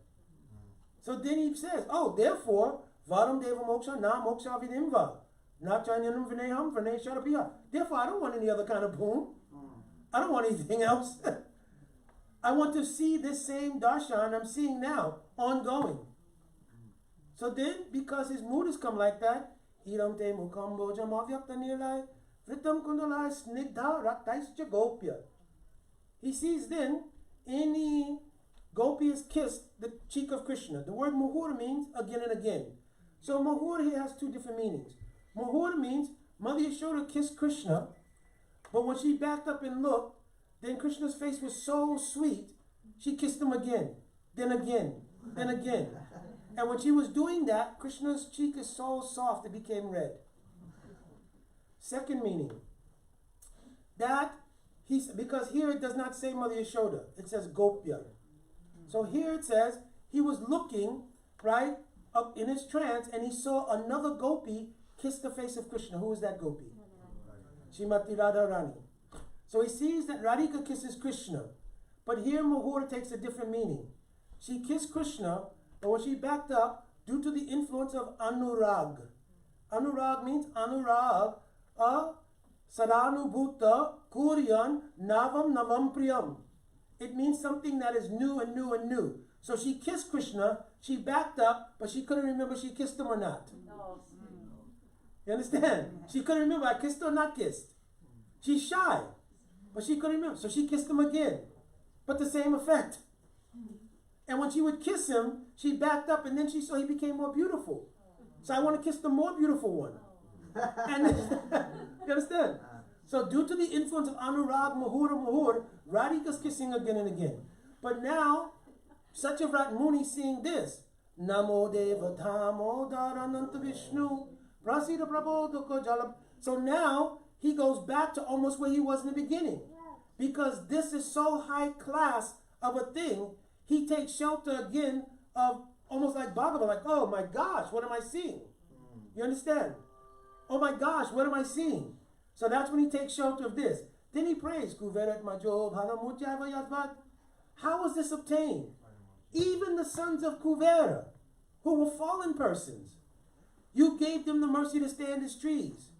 So then he says, oh, therefore, varam deva moksha na moksha vidimva. Na chanyanam vinayam vinay sharapiya. Therefore, I don't want any other kind of boon. I don't want anything else. I want to see this same darshan I'm seeing now, ongoing. So then, because his mood has come like that, Iram te mukambo jamavyakta nilai, vritam kundalai snigdha raktaischa gopya. He sees then, any gopi has kissed the cheek of Krishna. The word muhur means again and again. So muhur here has two different meanings. Muhur means Mother Yashoda kissed Krishna, but when she backed up and looked, then Krishna's face was so sweet, she kissed him again, then again, then again. And when she was doing that, Krishna's cheek is so soft it became red. Second meaning, that because here it does not say Mother Yashoda, it says Gopya. So here it says he was looking, right, up in his trance, and he saw another gopi kiss the face of Krishna. Who is that gopi? Srimati Radharani. So he sees that Radhika kisses Krishna. But here Muhur takes a different meaning. She kissed Krishna, but when she backed up, due to the influence of Anurag. Anurag means Anurag, Saranubhuta, Kuryan, Navam Navam Priyam. It means something that is new and new and new. So she kissed Krishna, she backed up, but she couldn't remember if she kissed him or not. No. You understand? She couldn't remember, I kissed or not kissed. She's shy, but she couldn't remember. So she kissed him again, but the same effect. And when she would kiss him, she backed up, and then she saw he became more beautiful. So I want to kiss the more beautiful one. And you understand? So due to the influence of Anurag, Muhur, Radhika's kissing again and again. But now, Satyavrat Muni seeing this. Namo Deva Dhamo Dharananta Vishnu Prasida Prabodhaka Jalam. So now, he goes back to almost where he was in the beginning. Because this is so high class of a thing, he takes shelter again of almost like Bhagavad, like, oh my gosh, what am I seeing? You understand? Oh my gosh, what am I seeing? So that's when he takes shelter of this. Then he prays, Kuveret Majo Bhalamujjava Yadvat. How was this obtained? Even the sons of Kuvera, who were fallen persons, you gave them the mercy to stand as trees.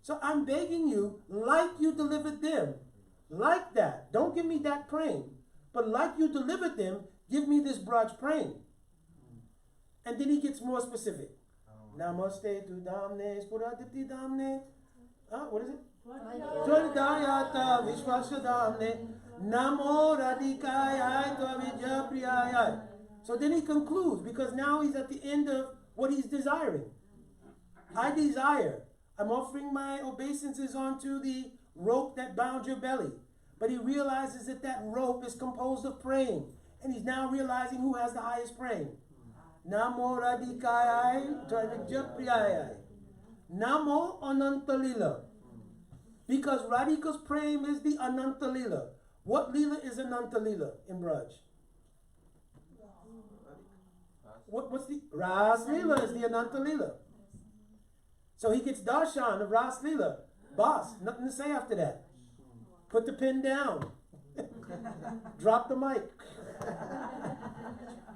So I'm begging you, like you delivered them, like that. Don't give me that praying, but like you delivered them, give me this Braj praying. And then he gets more specific. Namaste tu damne spuradipti damne. What is it? Jodayata Vishwasya damne. Namo radikaya tva vijapriyaya. So then he concludes, because now he's at the end of what he's desiring. I desire. I'm offering my obeisances onto the rope that bound your belly. But he realizes that that rope is composed of praying. And he's now realizing who has the highest praying. Namo radikaya tva vijapriyaya. Namo anantalila. Because Radhika's praying is the Ananta Lila. What Lila is Ananta Lila in Braj? What's the Ras Lila is the Ananta Lila. So he gets darshan of Ras Lila. Boss, nothing to say after that. Put the pen down. Drop the mic.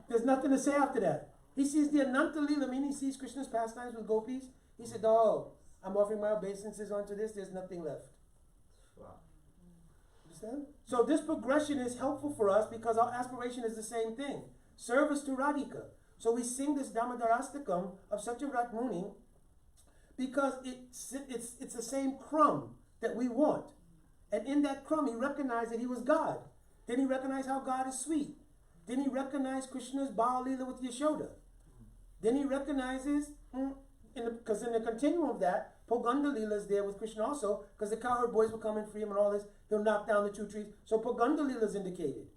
There's nothing to say after that. He sees the Ananta Lila, meaning he sees Krishna's pastimes with gopis. He said, oh, I'm offering my obeisances onto this, there's nothing left. Wow. Understand? So this progression is helpful for us because our aspiration is the same thing. Service to Radhika. So we sing this Damodarastakam of Satyavrat Muni because it's the same crumb that we want. And in that crumb he recognized that he was God. Then he recognized how God is sweet. Then he recognized Krishna's Baal Leela with Yashoda. Then he recognizes, because in the continuum of that, Poganda Leela is there with Krishna also, because the cowherd boys will come and free him and all this. He'll knock down the 2 trees. So Poganda Leela is indicated.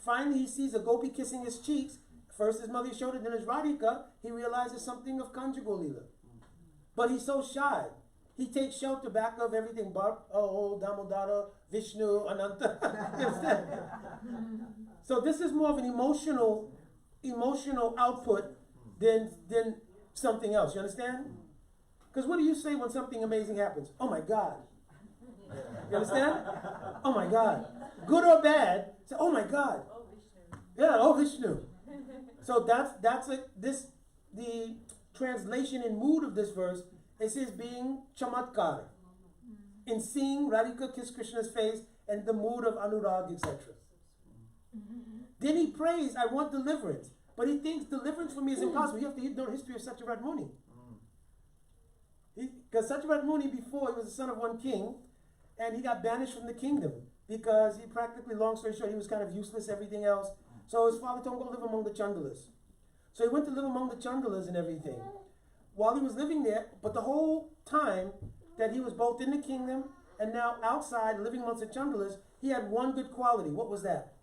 Finally, he sees a gopi kissing his cheeks. First his mother Yashoda, then his Radhika. He realizes something of conjugal Leela. But he's so shy. He takes shelter back of everything. Damodara, Vishnu, Ananta. You understand? So this is more of an emotional output than something else. You understand? Because what do you say when something amazing happens? Oh my God. You understand? Oh my God. Good or bad, say, oh my God. Oh, Vishnu. Yeah, oh Vishnu. So the translation and mood of this verse is his being chamatkar. In seeing Radhika kiss Krishna's face and the mood of anurag, etc. Then he prays, I want deliverance. But he thinks deliverance for me is impossible. You have to know the history of Satyavrat Muni. Because Satyavrat Muni, before, he was the son of one king, and he got banished from the kingdom because he practically, long story short, he was kind of useless, everything else. So his father told him to go live among the Chandalas. So he went to live among the Chandalas and everything. While he was living there, but the whole time that he was both in the kingdom and now outside, living amongst the Chandalas, he had one good quality. What was that?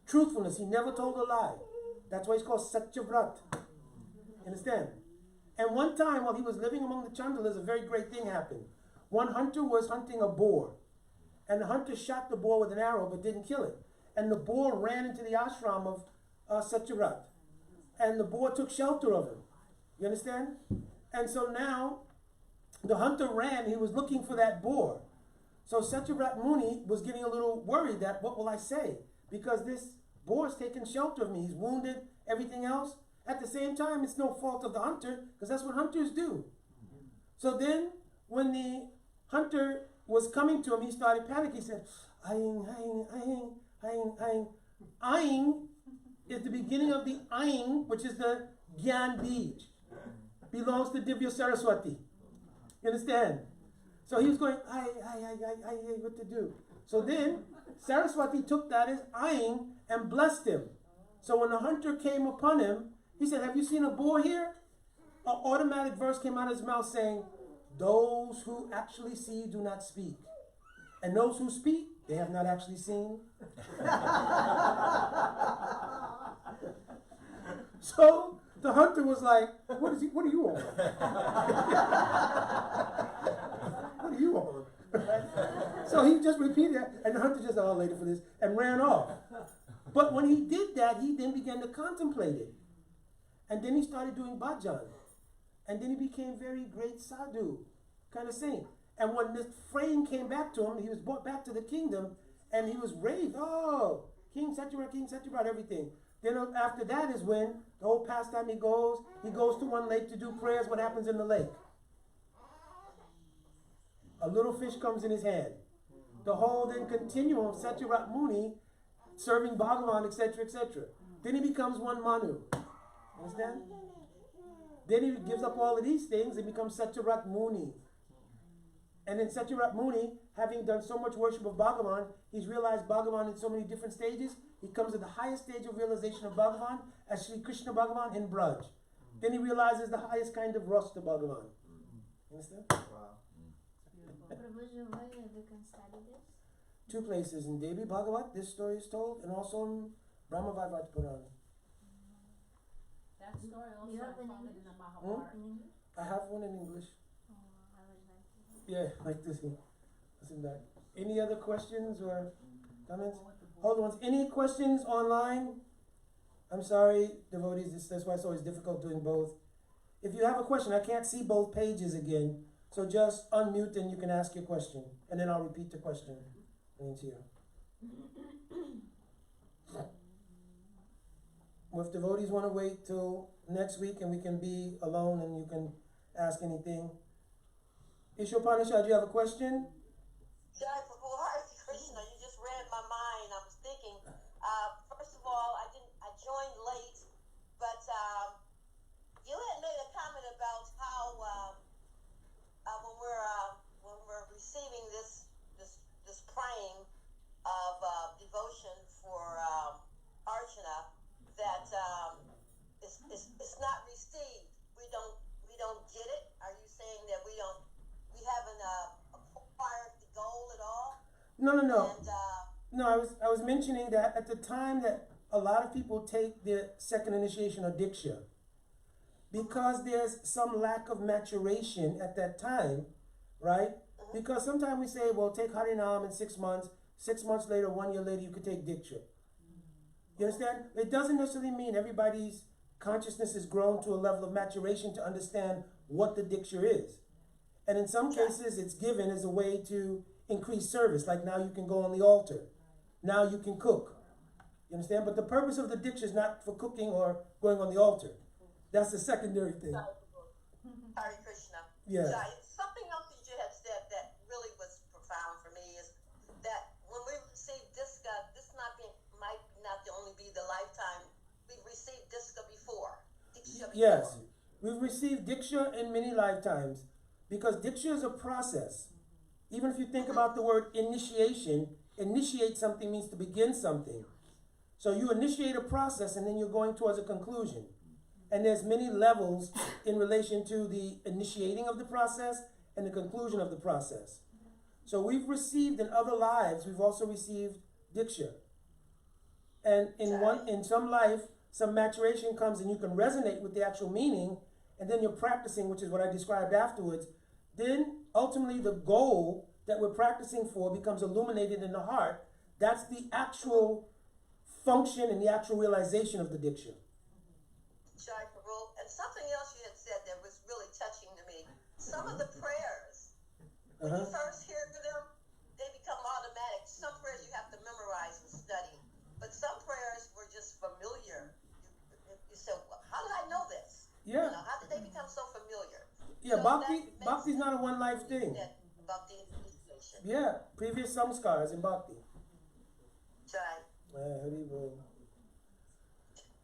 Truthfulness. He never told a lie. That's why he's called Satyavrat. Understand? And one time while he was living among the Chandalas, a very great thing happened. One hunter was hunting a boar. And the hunter shot the boar with an arrow but didn't kill it. And the boar ran into the ashram of Satyavrat. And the boar took shelter of him. You understand? And so now the hunter ran. He was looking for that boar. So Satyavrat Muni was getting a little worried that, what will I say? Because this boar's taking shelter of me. He's wounded, everything else. At the same time, it's no fault of the hunter, because that's what hunters do. So then, when the hunter was coming to him, he started panicking. He said, Aing, aing, aing, aing, aing. Aing is the beginning of the aing, which is the Gyan Bij. Belongs to Divya Saraswati. You understand? So he was going, I, what to do? So then, Saraswati took that as aing and blessed him. So when the hunter came upon him, he said, have you seen a boar here? An automatic verse came out of his mouth saying, those who actually see do not speak. And those who speak, they have not actually seen. So the hunter was like, what are you on? What are you on? So he just repeated that, and the hunter just said, oh, later for this, and ran off. But when he did that, he then began to contemplate it. And then he started doing bhajan. And then he became very great sadhu, kind of thing. And when this frame came back to him, he was brought back to the kingdom, and he was raised. Oh, King Satyavrat, everything. Then after that is when the whole pastime he goes to one lake to do prayers. What happens in the lake? A little fish comes in his hand. The whole then continuum of Satyavrat Muni serving Bhagavan, etc., etc. Then he becomes one Manu. Understand? Then he gives up all of these things and becomes Satyavrat Muni. And then Satyavrat Muni, having done so much worship of Bhagavan, he's realized Bhagavan in so many different stages. He comes to the highest stage of realization of Bhagavan as Sri Krishna Bhagavan in Braj. Then he realizes the highest kind of Rasta Bhagavan. Understand? Wow. Prabhuji, where we can study this? Two places. In Devi Bhagavat, this story is told, and also in Brahma Vaivat Puran. That story also You have I an found it in English? the Mahabharata. In English? I have one in English. Oh, I would like to. Yeah, like this. Listen back. Any other questions or comments? Hold on. Any questions online? I'm sorry, devotees. That's why it's always difficult doing both. If you have a question, I can't see both pages again. So just unmute and you can ask your question. And then I'll repeat the question. Into you. Well, if devotees want to wait till next week and we can be alone and you can ask anything. Ishopanishad, do you have a question? Jai Prabhu, Hare Krishna, you just read my mind. I was thinking, first of all, I joined late, but you had made a comment about how when we're receiving this praying of devotion for Archana, that it's not received. We don't get it. Are you saying that we haven't acquired the goal at all? No. And, No, I was mentioning that at the time that a lot of people take their second initiation or Diksha, because there's some lack of maturation at that time, right? Because sometimes we say, well, take Harinam in 6 months. 6 months later, 1 year later, you could take Diksha. You understand? It doesn't necessarily mean everybody's consciousness has grown to a level of maturation to understand what the Diksha is. And in some cases, it's given as a way to increase service. Like now you can go on the altar. Now you can cook. You understand? But the purpose of the Diksha is not for cooking or going on the altar. That's the secondary thing. Hare Krishna. Yeah. Jai, something else that you had said that really was profound for me is Diksha before. Yes, we've received Diksha in many lifetimes because Diksha is a process. Even if you think about the word initiation, initiate something means to begin something. So you initiate a process and then you're going towards a conclusion. And there's many levels in relation to the initiating of the process and the conclusion of the process. So we've received in other lives, we've also received Diksha. And in some life, some maturation comes and you can resonate with the actual meaning, and then you're practicing, which is what I described afterwards. Then ultimately the goal that we're practicing for becomes illuminated in the heart. That's the actual function and the actual realization of the Diksha. Jai Prabhu. And something else you had said that was really touching to me. Some of the prayers, when you first hear them, they become automatic. Some prayers you have to memorize and study. But some prayers were just familiar. You said, well, how did I know this? Yeah. You know, how did they become so familiar? Yeah, So Bhakti's not a one-life thing. About the initiation. Yeah, previous samskars in Bhakti. Jai. Hari Bol.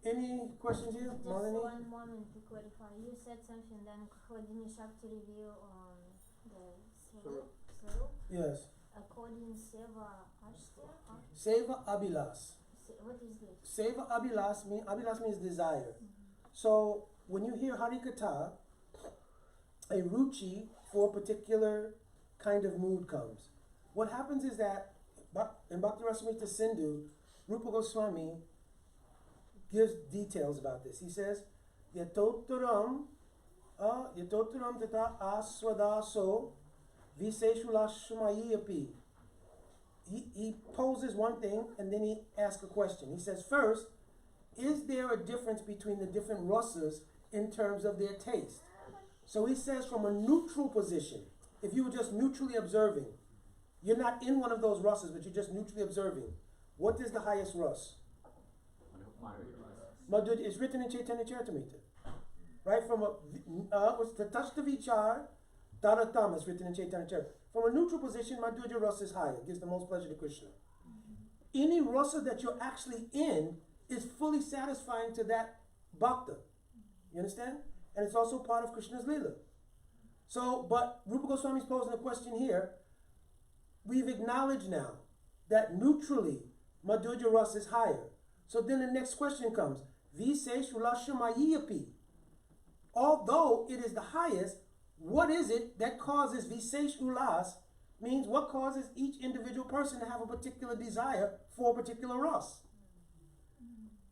Any questions here? Just Malini? one moment to clarify. You said something, then Khodini Shakti review on the Saru. Yes. According Seva Ashta? Seva Abhilas. What is this? Seva Abhilas means desire. So when you hear Harikatha, a ruchi for a particular kind of mood comes. What happens is that in Bhakti Rasamrita Sindhu, Rupa Goswami gives details about this. He says, Yatottaram tata aswadaso viseshulashmayapi. He poses one thing and then he asks a question. He says, first, is there a difference between the different rasas in terms of their taste? So he says from a neutral position, if you were just neutrally observing, you're not in one of those rasas, but you're just neutrally observing. What is the highest ras? Madhurya. It's written in Chaitanya Charitamrita. Right? From what's the Tashta Vichar, Taratam is written in Chaitanya Charitamrita. From a neutral position, Madhurya rasa is higher. It gives the most pleasure to Krishna. Any rasa that you're actually in is fully satisfying to that bhakta. You understand? And it's also part of Krishna's Leela. So, but Rupa Goswami is posing a question here. We've acknowledged now that neutrally Madhurya rasa is higher. So then the next question comes. Viseshulashamayapi. Although it is the highest, what is it that causes Visesh Ulas? Means what causes each individual person to have a particular desire for a particular ras?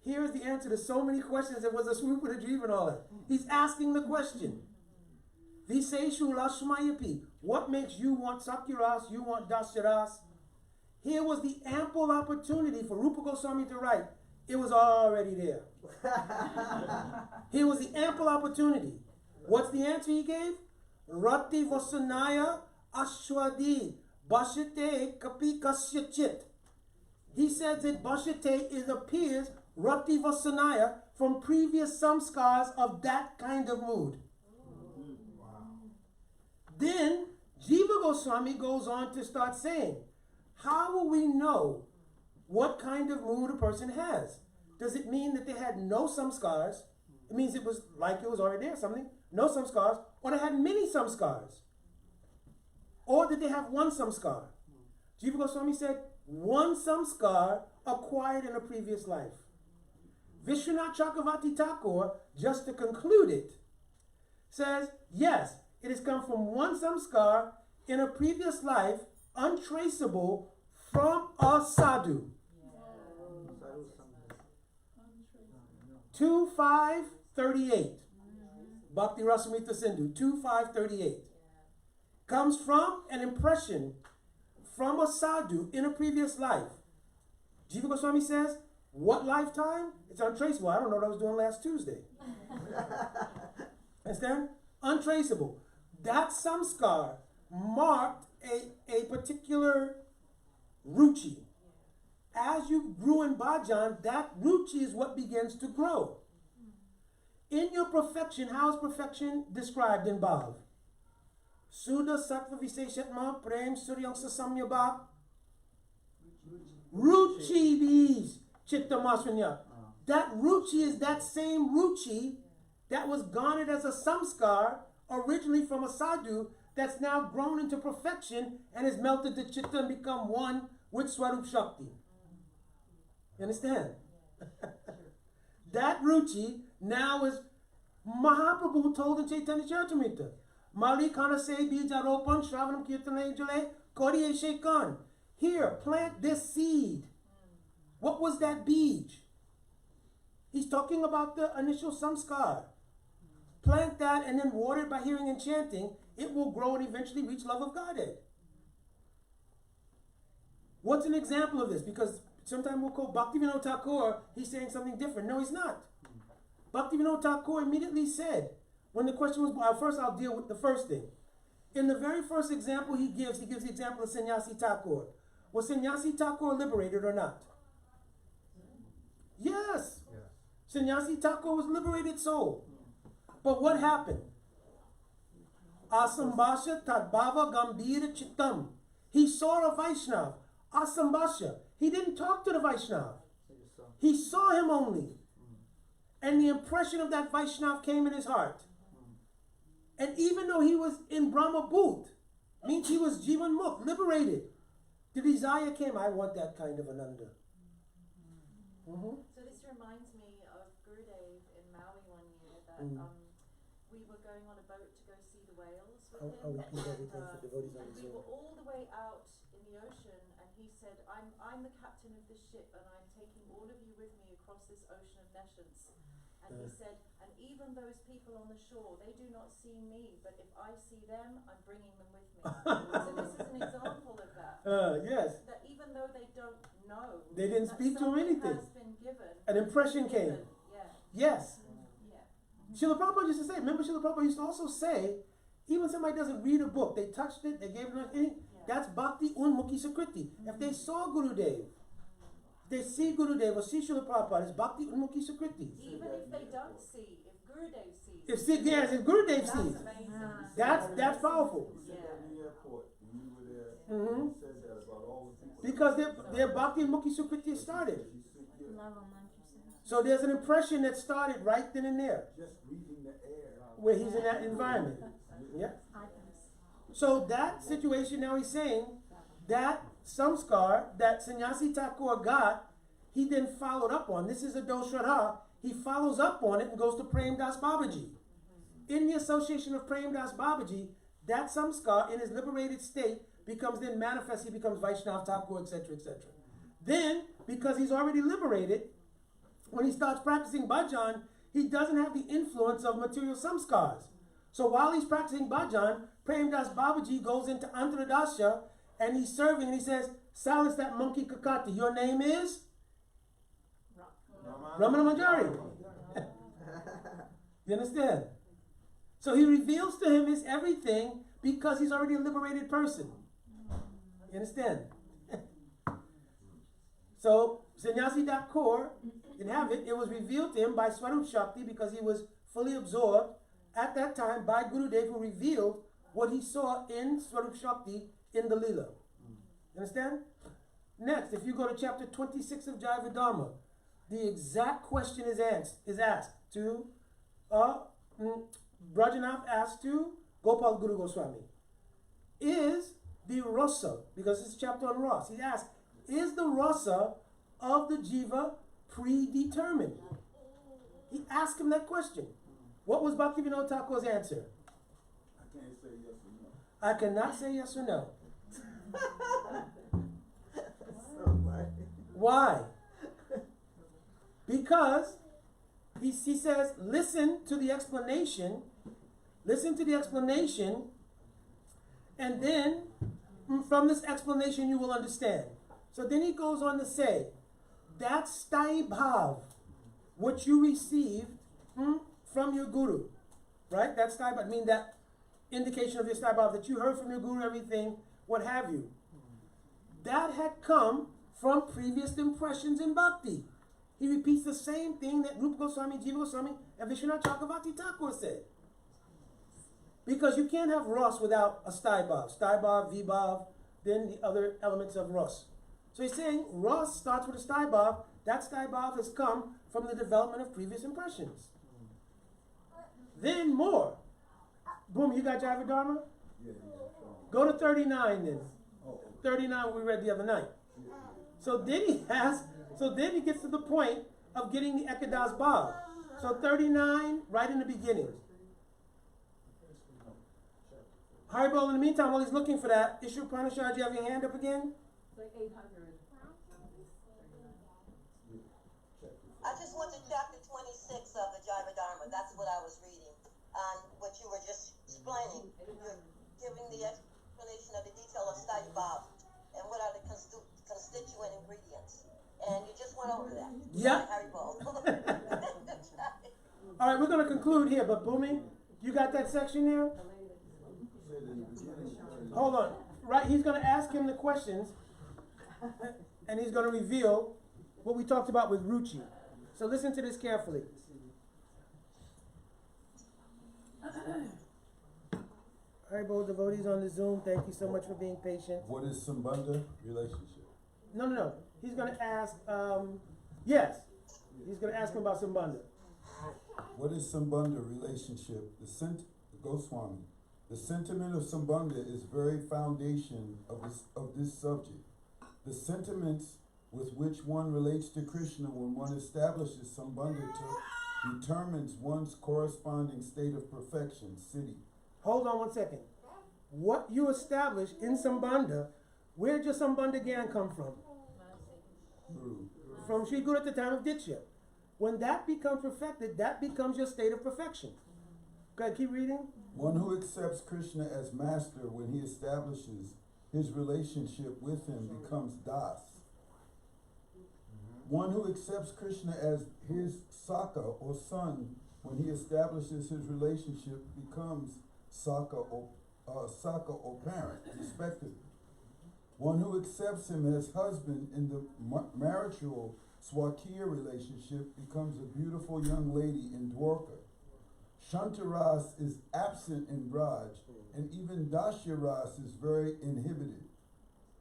Here's the answer to so many questions. It was a swoop with a dream and all that. He's asking the question. Visesh Ulashmayapi. What makes you want Sakyaras, you want Dasyaras? Here was the ample opportunity for Rupa Goswami to write. It was already there. Here was the ample opportunity. What's the answer he gave? Rati Vasanaya Ashwadi Bashate Kapi Kasya Chit. He says that Bashate appears Rati Vasanaya from previous samskars of that kind of mood. Then Jiva Goswami goes on to start saying, how will we know what kind of mood a person has? Does it mean that they had no samskars? It means it was like it was already there, something. No samskars. Or they had many samskars. Or did they have one samskar? Jiva Goswami said, one samskar acquired in a previous life. Vishwanath Chakravarti Thakur, just to conclude it, says, yes, it has come from one samskar in a previous life, untraceable from a sadhu. 2.5.38. Bhakti Rasamrita Sindhu, 2.5.38. Comes from an impression from a sadhu in a previous life. Jiva Goswami says, what lifetime? It's untraceable. I don't know what I was doing last Tuesday. Understand? Untraceable. That samskar marked a particular ruchi. As you grew in bhajan, that ruchi is what begins to grow. In your perfection, how is perfection described in Bhav? Suda Sattva Viseshatma Prem Suryangsa Samyabha Ruchi Bees Chittamaswanya. That ruchi is that same ruchi that was garnered as a samskar originally from a sadhu that's now grown into perfection and is melted to chitta and become one with Swarup Shakti. You understand? That ruchi now is Mahaprabhu told in Chaitanya Charitamrita. Malikana se bijaropan shravanam kirtane jale koriye shekan. Here, plant this seed. What was that bij? He's talking about the initial samskar. Plant that and then water it by hearing and chanting. It will grow and eventually reach love of Godhead. What's an example of this? Because sometimes we'll quote Bhaktivinoda Thakur, he's saying something different. No, he's not. Bhaktivinoda Thakur immediately said, when the question was, well, first I'll deal with the first thing. In the very first example he gives the example of Sannyasi Thakur. Was Sannyasi Thakur liberated or not? Yes. Sannyasi Thakur was liberated soul. But what happened? Asambhasha tadbhava gambhira chittam. He saw a Vaishnav. Asambhasha. He didn't talk to the Vaishnav. He saw him only. And the impression of that Vaishnav came in his heart. And even though he was in Brahma Bhut, means he was Jivan Mukh, liberated, the desire came, I want that kind of ananda. Mm-hmm. So this reminds me of Gurudev in Maui one year that we were going on a boat to go see the whales with him. We repeat everything for devotees on And the we Zoom. were all the way out in the ocean, and he said, I'm the captain of this ship, and I'm taking all of you with me across this ocean of nescience. And he said, and even those people on the shore, they do not see me, but if I see them, I'm bringing them with me. So this is an example of that. Yes. That even though they don't know, They didn't that speak to him something anything. has been given. An impression came. Yeah. Yes. Yeah. Srila Prabhupada used to say, remember Srila Prabhupada used to also say, even somebody doesn't read a book, they touched it, they gave it anything, that's bhakti unmukhi sakriti. If they saw Gurudev, they see Gurudev or see Srila Prabhupada, it's bhakti unmukhi sakriti. Even if they don't see, if Gurudev sees. If Gurudev that's sees, amazing. that's powerful. Yeah. In the airport, when you were there, Mm-hmm. you said that about all the people. Because their bhakti unmukhi sakriti started. So there's an impression that started right then and there, Just breathing the air. where he's in that environment. Yeah. So that situation, now he's saying, that samskar that Sannyasi Thakur got, he then followed up on. This is a doshradha. He follows up on it and goes to Prem Das Babaji. In the association of Prem Das Babaji, that samskar in his liberated state becomes then manifest. He becomes Vaishnav Thakur, etc., etc. Then, because he's already liberated, when he starts practicing bhajan, he doesn't have the influence of material samskars. So while he's practicing bhajan, Prem Das Babaji goes into Antradasha and he's serving and he says, silence that monkey kakati. Your name is? Ramana Manjari. You understand? So he reveals to him his everything because he's already a liberated person. You understand? So Sannyasi Thakur didn't have it. It was revealed to him by Swarup Shakti because he was fully absorbed at that time by Gurudev, who revealed what he saw in Swarup Shakti in the Leela. You understand? Next, if you go to chapter 26 of Jaiva Dharma, the exact question is asked to Brajanath asked to Gopal Guru Goswami. Is the rasa, because this is chapter on Ras, he asked, is the rasa of the jiva predetermined? He asked him that question. What was Bhaktivinoda Thakur's answer? I can't say yes or no. I cannot say yes or no. So funny. Why? Because he says, listen to the explanation, and then from this explanation you will understand. So then he goes on to say, that sthai bhav, what you received from your guru, right? That sthai bhav, I mean that indication of your sthai bhav, that you heard from your guru, everything, what have you. That had come from previous impressions in bhakti. He repeats the same thing that Rupa Goswami, Jiva Goswami, and Vishwanath Chakravarti Thakur said. Because you can't have Ras without a sthai bhav, vibhav, then the other elements of Ras. So he's saying Ras starts with a sthai bhav. That sthai bhav has come from the development of previous impressions. Then more. Boom, you got Jiva Dharma? Yeah. Go to 39 then. Oh, 39 we read the other night. So then he gets to the point of getting the Ekadas Bhav. So 39, right in the beginning. Haribol, in the meantime, while he's looking for that, Ishur Pranashad, you have your hand up again? Like 800. I just went to chapter 26 of the Jiva Dharma. That's what I was reading. On what you were just explaining. You're giving the explanation of the detail of Stai Bhav and what are the constituent ingredients. And you just went over that. Yeah. Haribol. All right, we're going to conclude here, but Bhumi, you got that section there? said in the beginning. Hold on. Right, he's going to ask him the questions, and he's going to reveal what we talked about with Ruchi. So listen to this carefully. All right, both devotees on the Zoom, thank you so much for being patient. What is Sambandha relationship? No. He's going to ask, yes, he's going to ask him about Sambandha. What is Sambandha relationship? Goswami. The sentiment of Sambandha is very foundation of this subject. The sentiments with which one relates to Krishna when one establishes Sambandha determines one's corresponding state of perfection, siddhi. Hold on 1 second. What you establish in Sambandha, where did your Sambandha Gyan come from? Guru. From Sri Guru at the time of Diksha. When that becomes perfected, that becomes your state of perfection. Go ahead, keep reading. One who accepts Krishna as master when he establishes his relationship with him becomes Das. One who accepts Krishna as his Saka or son when he establishes his relationship becomes Saka or parent, respectively. One who accepts him as husband in the marital Swakiya relationship becomes a beautiful young lady in Dwarka. Shantaras is absent in Braj, and even Dasyaras is very inhibited.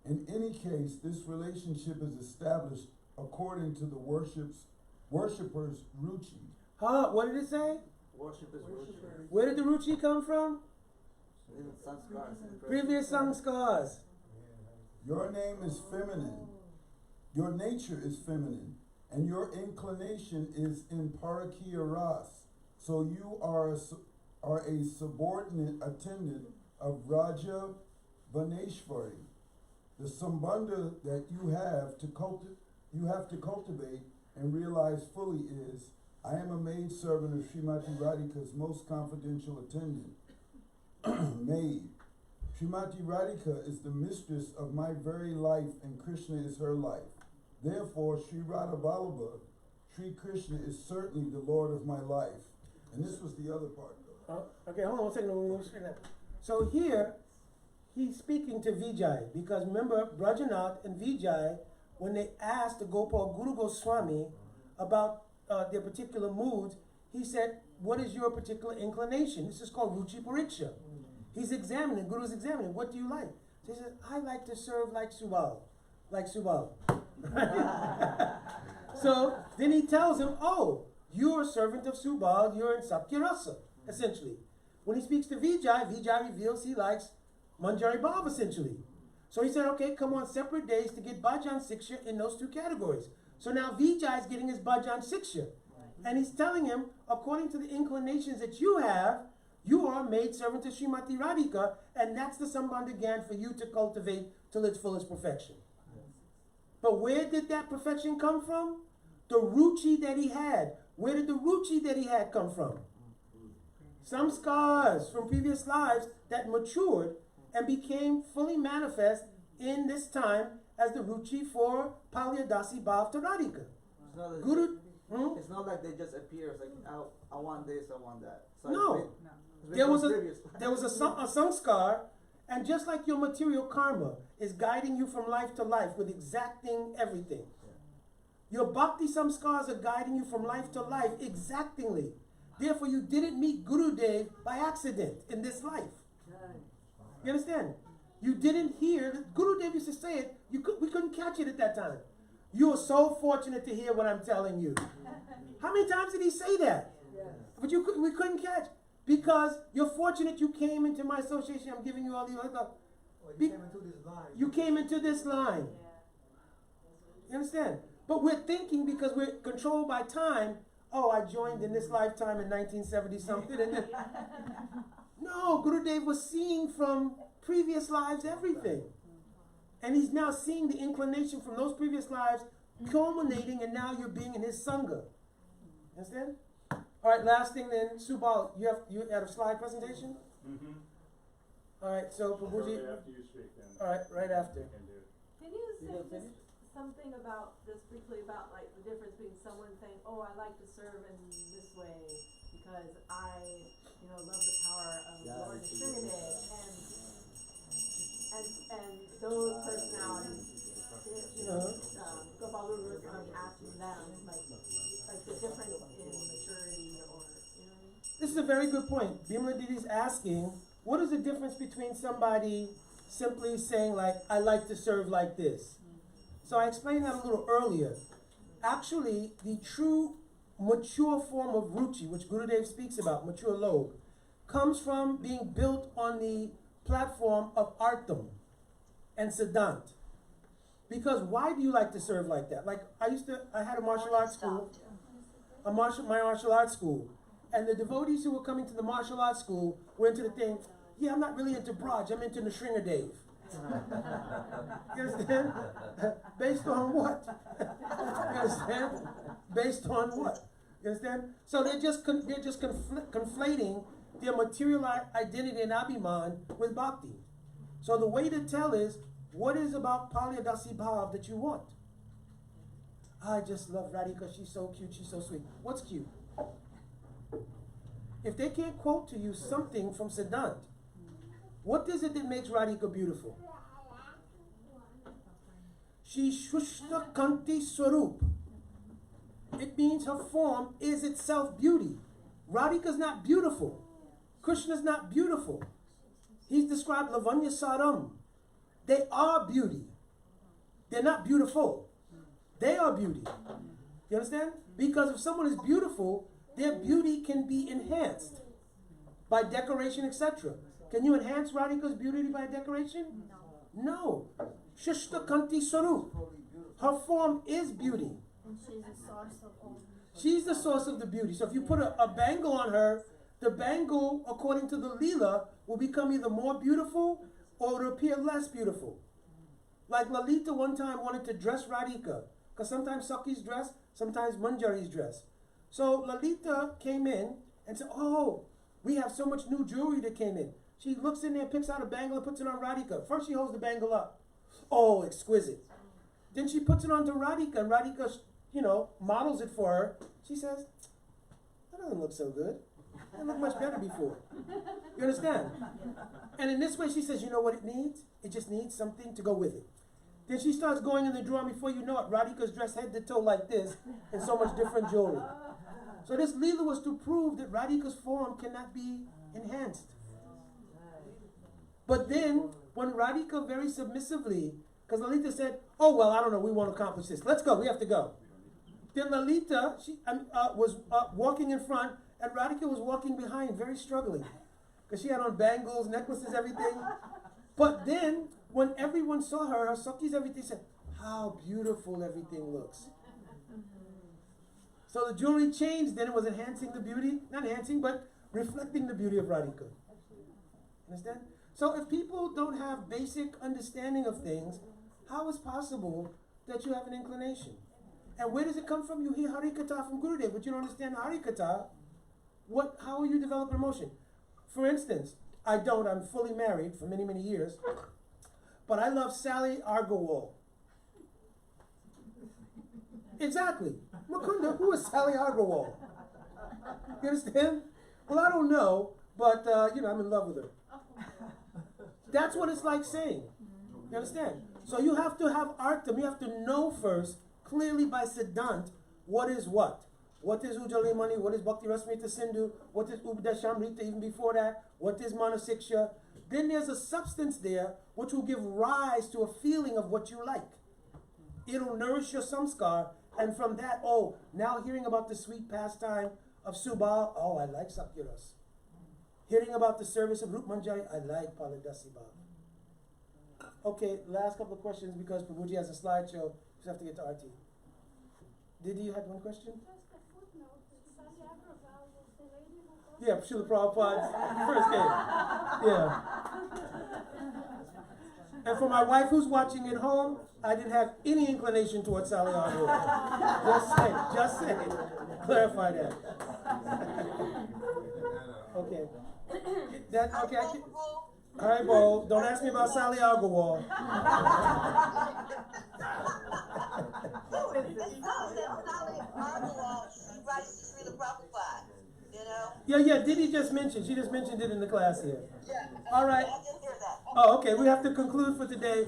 In any case, this relationship is established according to the worshipper's ruchi. What did it say? Worship is worship. Where did the ruchi come from? Sanskars. Previous sanskars. Your name is feminine. Your nature is feminine, and your inclination is in Parakiya Ras. So you are a subordinate attendant of Raja Vaneshwari. The sambandha that you have to cultivate and realize fully is, I am a maid servant of Srimati Radhika's most confidential attendant. Maid. Srimati Radhika is the mistress of my very life and Krishna is her life. Therefore, Sri Radha Vallabha, Sri Krishna is certainly the Lord of my life. And this was the other part. Okay, hold on 1 second. We'll straighten that. So here, he's speaking to Vijay, because remember, Brajanath and Vijay, when they asked the Gopal Guru Goswami about their particular moods, he said, what is your particular inclination? This is called Ruchi Pariksha. He's examining, Guru's examining, what do you like? So he says, I like to serve like Subal. Like Subal. So then he tells him, oh, you're a servant of Subal, you're in Sakyarasa, essentially. When he speaks to Vijay, Vijay reveals he likes Manjari Bhav, essentially. So he said, okay, come on separate days to get Bhajan Siksha in those two categories. So now Vijay is getting his Bhajan Siksha. And he's telling him, according to the inclinations that you have, you are a maid servant to Srimati Radhika, and that's the Sambandha Gyan for you to cultivate till its fullest perfection. But where did that perfection come from? The ruchi that he had. Where did the ruchi that he had come from? Some scars from previous lives that matured and became fully manifest in this time as the ruchi for Palyadasi Bhav to Radhika. Guru, It's not like they just appear. It's like, I want this, I want that. So no. There was a sanskar, and just like your material karma is guiding you from life to life with exacting everything, your bhakti samskars are guiding you from life to life exactingly. Therefore, you didn't meet Gurudev by accident in this life. You understand? You didn't hear. Gurudev used to say it. We couldn't catch it at that time. You are so fortunate to hear what I'm telling you. How many times did he say that? But we couldn't catch. Because you're fortunate you came into my association. I'm giving you all these other stuff. Or Be- you came into this line. You came into this line. You understand? But we're thinking because we're controlled by time. Oh, I joined in this lifetime in 1970 something. And then, no, Gurudev was seeing from previous lives everything. And he's now seeing the inclination from those previous lives culminating, and now you're being in his Sangha. Understand? All right, last thing then, Subal, you had a slide presentation? Mm-hmm. All right, so Prabhuji, Shortly after you speak, then. all right, right after. Can do. Can you You say gonna just finish? something about, just briefly about like the difference between someone saying, oh, I like to serve in this way because I, love the power of Lord Sriman and those personalities, Gopaluru coming after them, like the difference in maturity or, This is a very good point. Bimala Didi is asking, what is the difference between somebody simply saying like, I like to serve like this? So I explained that a little earlier. Actually, the true mature form of ruchi, which Gurudev speaks about, mature log, comes from being built on the platform of artam and siddhant. Because why do you like to serve like that? Like I had a martial arts school, my martial arts school, and the devotees who were coming to the martial arts school were into the thing, yeah, I'm not really into Braj, I'm into Nrsingadev. You understand? Based on what? You understand? Based on what? You understand? So they're just conflating their material identity and abhiman with bhakti. So the way to tell is, what is about Palyadasi Bhav that you want? I just love Radhika, she's so cute, she's so sweet. What's cute? If they can't quote to you something from Siddhant, what is it that makes Radhika beautiful? She's Shushta Kanti Swarup. It means her form is itself beauty. Radhika's not beautiful. Krishna's not beautiful. He's described Lavanya Saram. They are beauty. They're not beautiful. They are beauty. You understand? Because if someone is beautiful, their beauty can be enhanced by decoration, etc. Can you enhance Radhika's beauty by decoration? No. Shushta Kanti Sarup. Her form is beauty. And she's the source of all. She's the source of the beauty. So if you put a bangle on her, the bangle, according to the Leela, will become either more beautiful or will appear less beautiful. Like Lalita one time wanted to dress Radhika, because sometimes Saki's dress, sometimes Manjari's dress. So Lalita came in and said, oh, we have so much new jewelry that came in. She looks in there, picks out a bangle and puts it on Radhika. First she holds the bangle up. Oh, exquisite. Then she puts it onto Radhika, and Radhika, models it for her. She says, that doesn't look so good. That looked much better before. You understand? And in this way she says, you know what it needs? It just needs something to go with it. Then she starts going in the drawer, and before you know it, Radhika's dressed head to toe like this, and so much different jewelry. So this Leela was to prove that Radhika's form cannot be enhanced. But then, when Radhika very submissively, because Lalita said, oh, well, I don't know, we won't accomplish this. Let's go, we have to go. Then Lalita was walking in front, and Radhika was walking behind, very struggling. Because she had on bangles, necklaces, everything. But then, when everyone saw her, her Sakis, everything, said, how beautiful everything looks. So the jewelry changed, then it was enhancing the beauty, not enhancing, but reflecting the beauty of Radhika. Understand? So if people don't have basic understanding of things, how is possible that you have an inclination? And where does it come from? You hear Harikatha from Gurudev, but you don't understand Harikatha. How will you develop an emotion? For instance, I'm fully married for many, many years, but I love Sally Argowal. Exactly. Mukunda, who is Sally Argowal? You understand? Well, I don't know, but, I'm in love with her. That's what it's like saying. You understand? So you have to have artam. You have to know first, clearly by Siddhant, what is what. What is Ujalimani? What is Bhakti Rasmita Sindhu? What is Ubdashamrita even before that? What is Manasiksha? Then there's a substance there which will give rise to a feeling of what you like. It'll nourish your samskar, and from that, now hearing about the sweet pastime of Subal, I like Sakyaras. Hearing about the service of Rup Manjari, I like Paladasi Baba. Okay, last couple of questions because Prabhuji has a slideshow. Just have to get to RT. Did you have one question? Just a footnote. Sally Agrawal was the lady who got Yeah, Srila Prabhupada's first game. Yeah. And for my wife who's watching at home, I didn't have any inclination towards Sally Agrawal. Just say it. Clarify that. Okay. Okay. All right, Bo. Don't ask me about Sally Agrawal. Yeah, Didi just mentioned. She just mentioned it in the class here. Yeah. All right. I didn't hear that. Oh, okay. We have to conclude for today.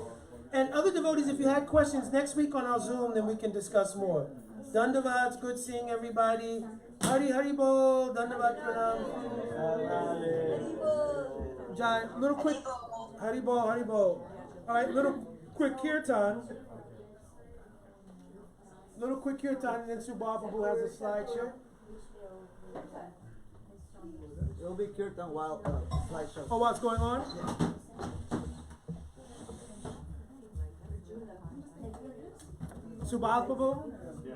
And other devotees, if you had questions next week on our Zoom, then we can discuss more. Dandavats, good seeing everybody. Hari Bol, Dandavat Pranam. Jai, little quick. Hari Bol. All right, little quick kirtan. And then Subha Prabhu has a slideshow. It will be kirtan while slideshow. Oh, what's going on? Subha Prabhu?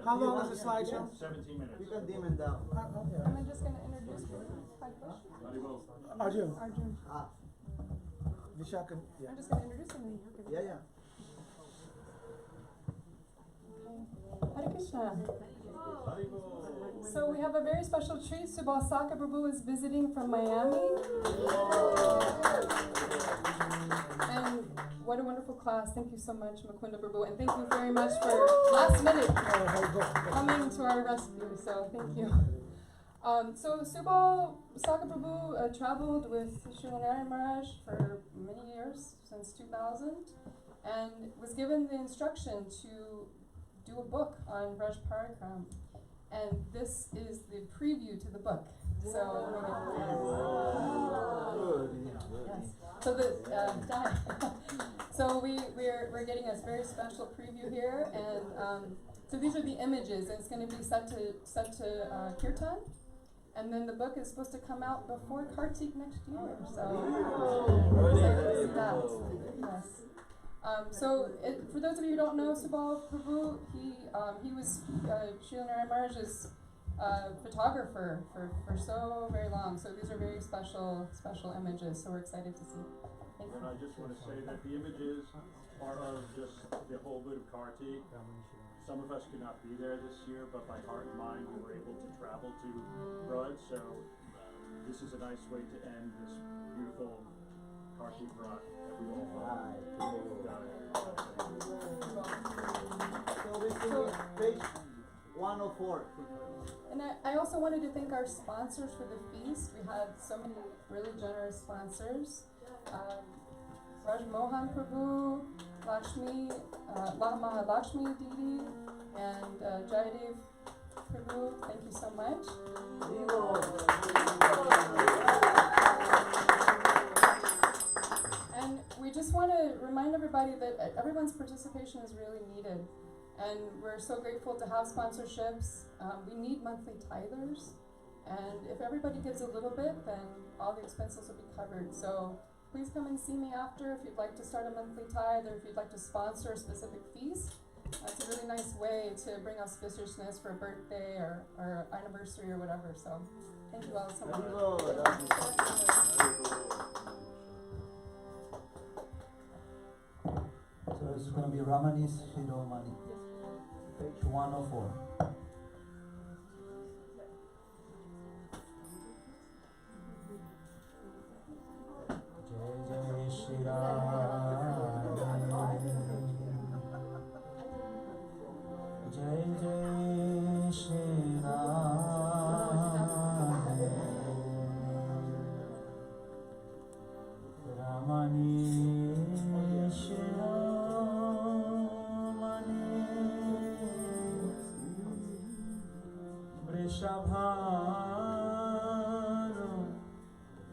How long is the slideshow? 17 minutes. You can dim it down. Am I just going to introduce you? 5 questions? Arjun. Arjun. Vishakan. Yeah. I'm just going to introduce him. Okay. Yeah. Hare Krishna. So we have a very special treat. Subhasaka Prabhu is visiting from Miami. And what a wonderful class. Thank you so much, Mukunda Prabhu. And thank you very much for last minute coming to our rescue. So thank you. So Subhasaka Prabhu traveled with Srila Narayan Maharaj for many years, since 2000, and was given the instruction to do a book on Raj Parikram. And this is the preview to the book. So, yes. So we're getting a very special preview here, and so these are the images, and it's going to be set to kirtan, and then the book is supposed to come out before Kartik next year. So we're excited to see that. Yes. For those of you who don't know Subal Prabhu, he was Srila Narayan Maharaj's photographer for so very long. So these are very special images. So we're excited to see. Thank you. And I just want to say that the images are of just the whole bit of Kartik. Some of us could not be there this year, but by heart and mind we were able to travel to Brud. So this is a nice way to end this beautiful Kartik Vrat that we all follow. So this is page 104. And I also wanted to thank our sponsors for the feast. We had so many really generous sponsors. Raj Mohan Prabhu, Lakshmi, Mahalakshmi Didi, and Jayadev Prabhu. Thank you so much. And we just want to remind everybody that everyone's participation is really needed. And we're so grateful to have sponsorships. We need monthly tithers. And if everybody gives a little bit, then all the expenses will be covered. So please come and see me after if you'd like to start a monthly tithe or if you'd like to sponsor a specific feast. That's a really nice way to bring auspiciousness for a birthday or anniversary or whatever. So thank you all so much. So this is going to be Ramanis Shiromani, page 104. Jai Jai Shri Ram, Jai Jai Shri Ram, Ramani Vrishabhanu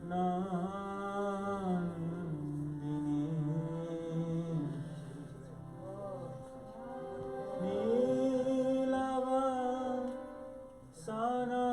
Nandini Nilava Sana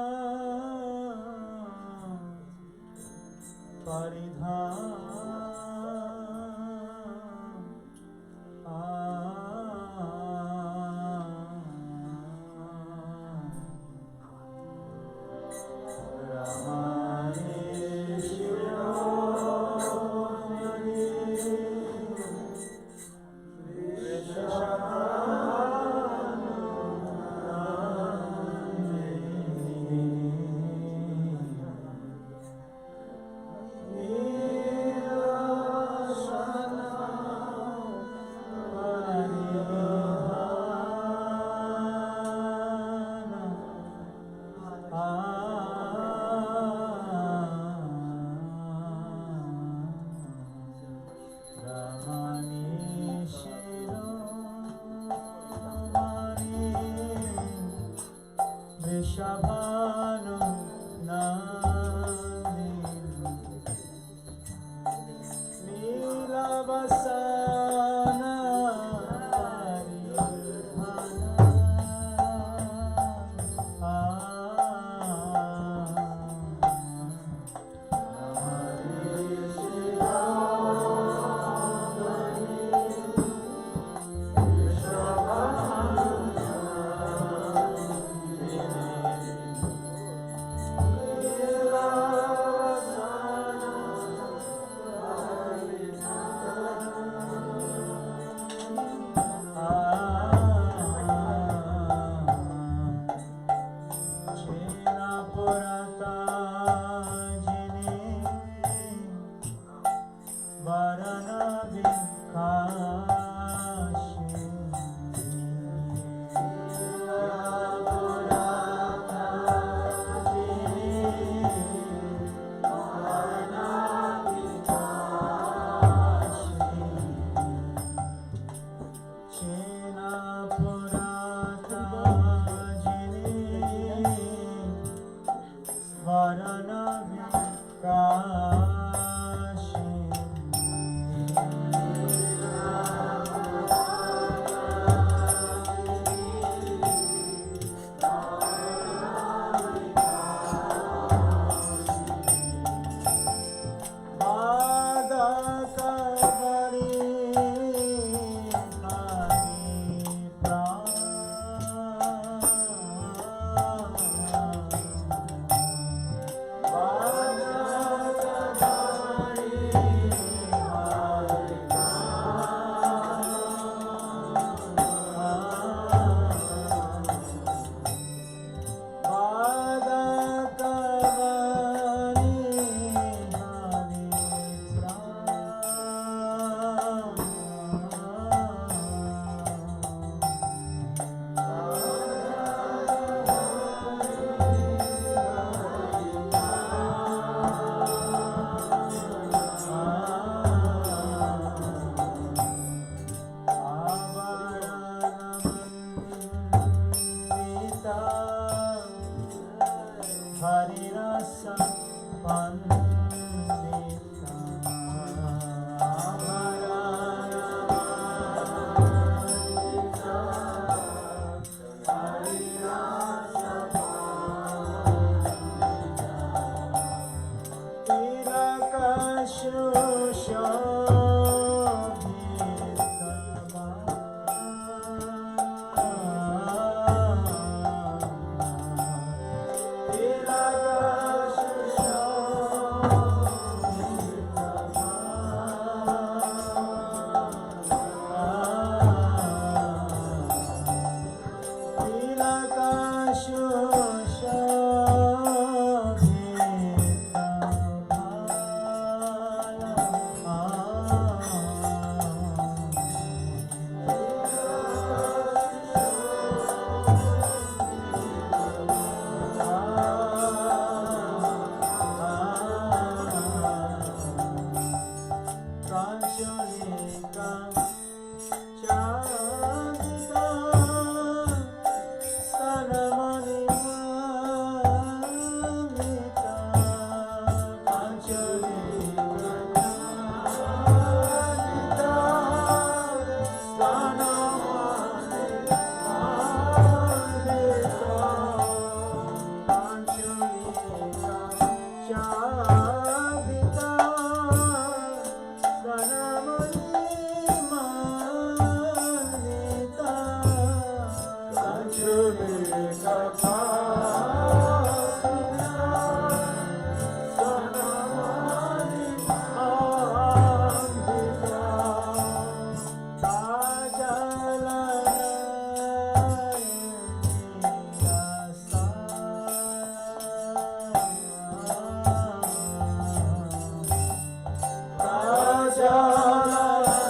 Raja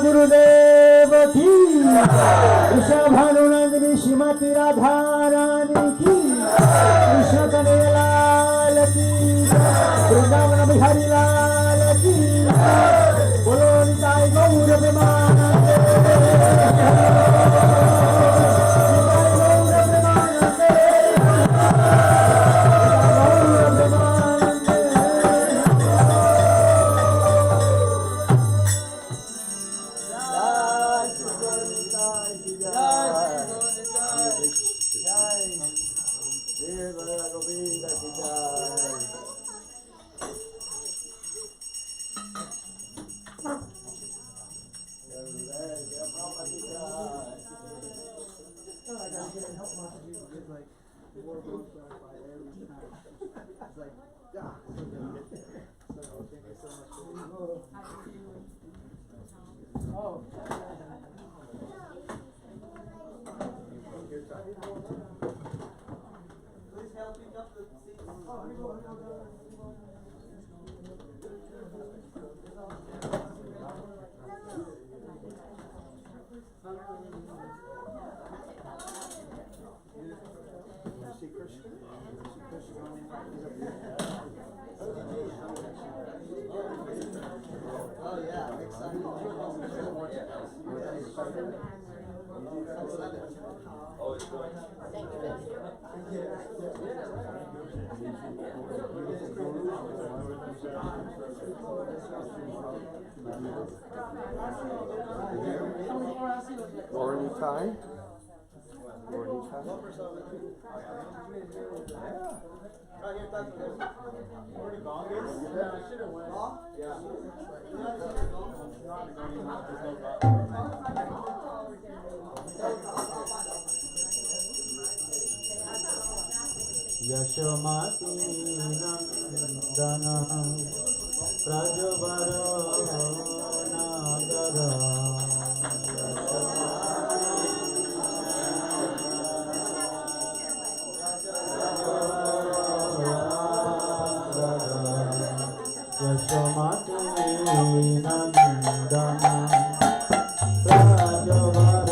गुरुदेव की ऋषभानुनंदिनी श्रीमती राधा रानी की कृष्ण कन्हैया लाल की वृंदावन बिहारी लाल की बोलो निताय गौर प्रेमानंदे यशोमती नंदन प्रजवर नागर यशोमती नंदन प्रजवर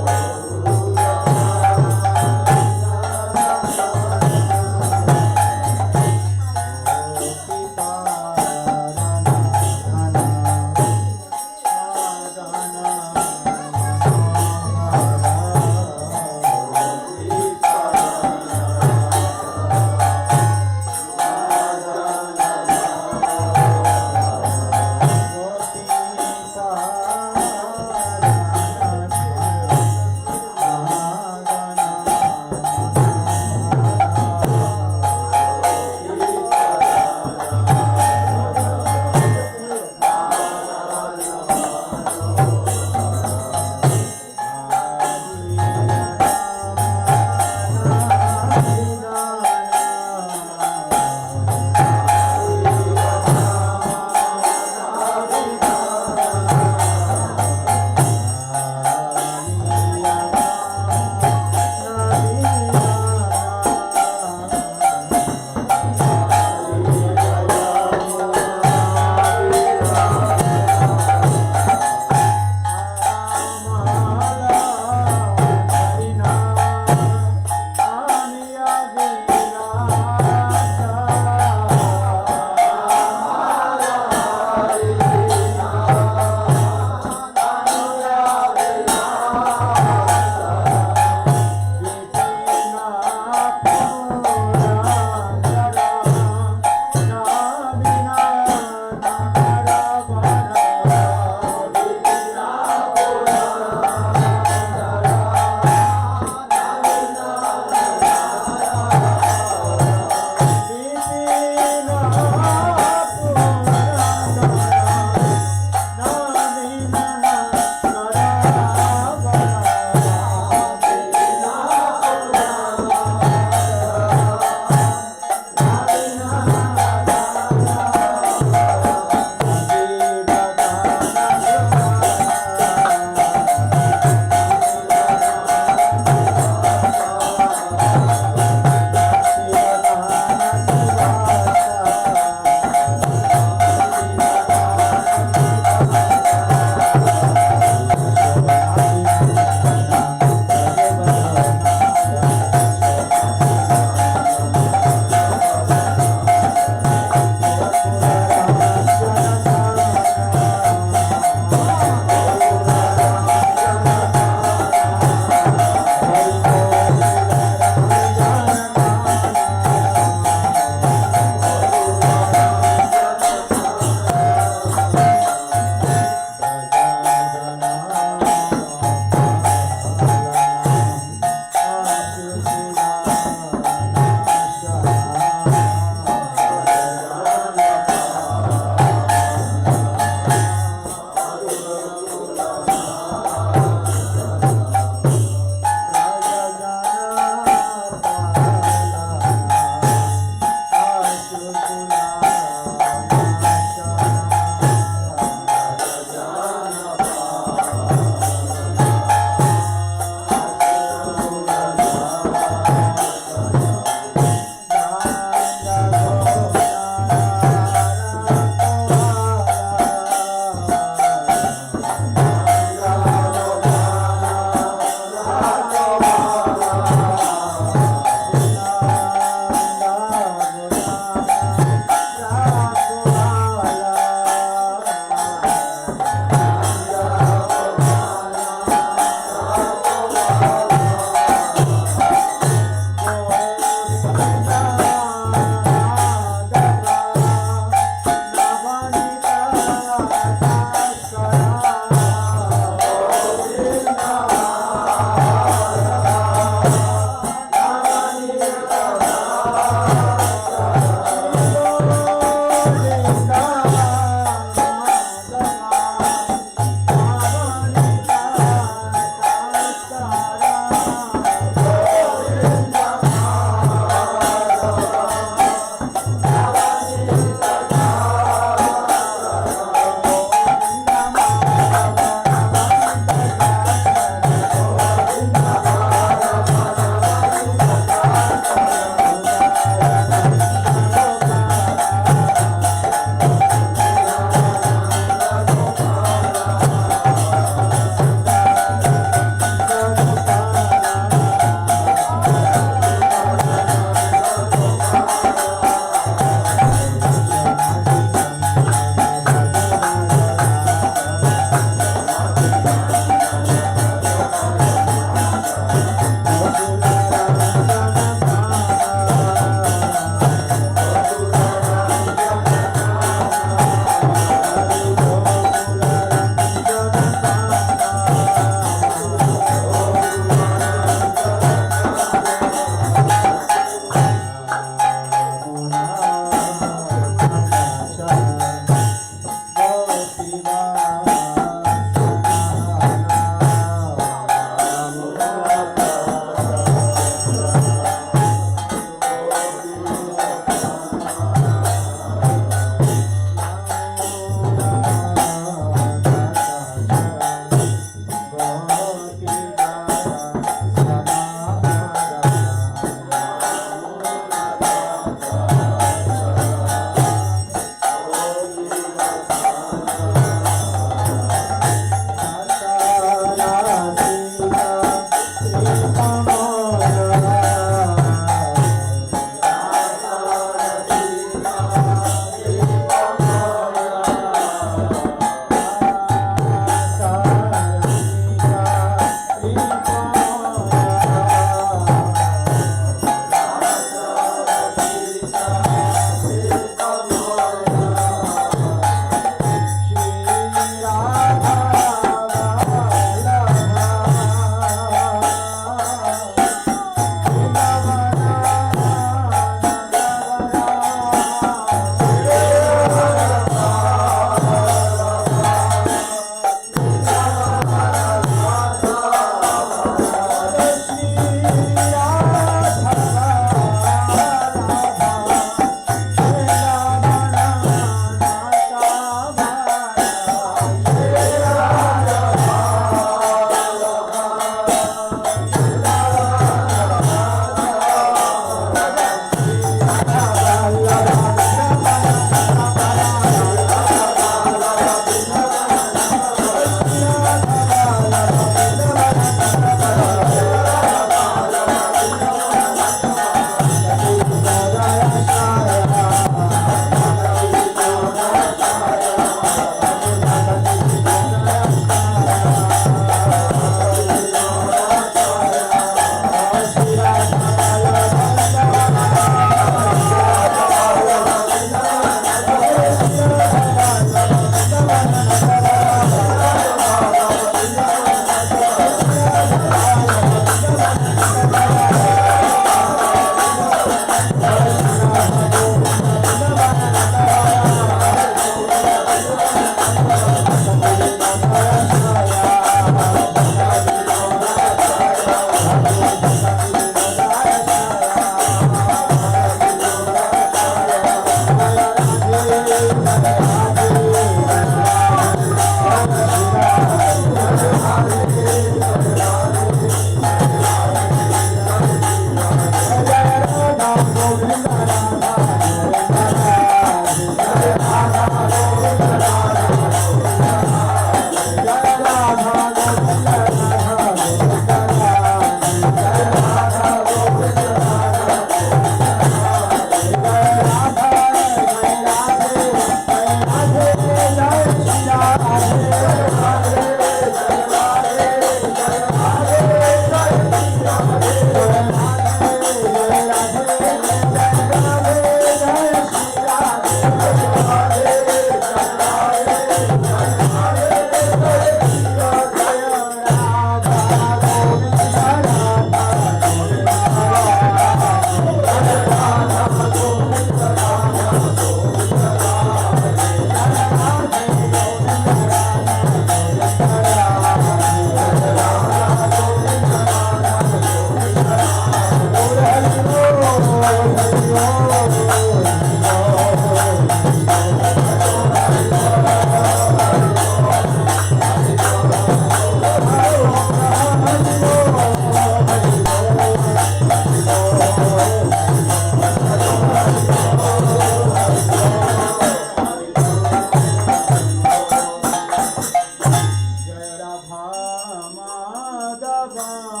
Jaya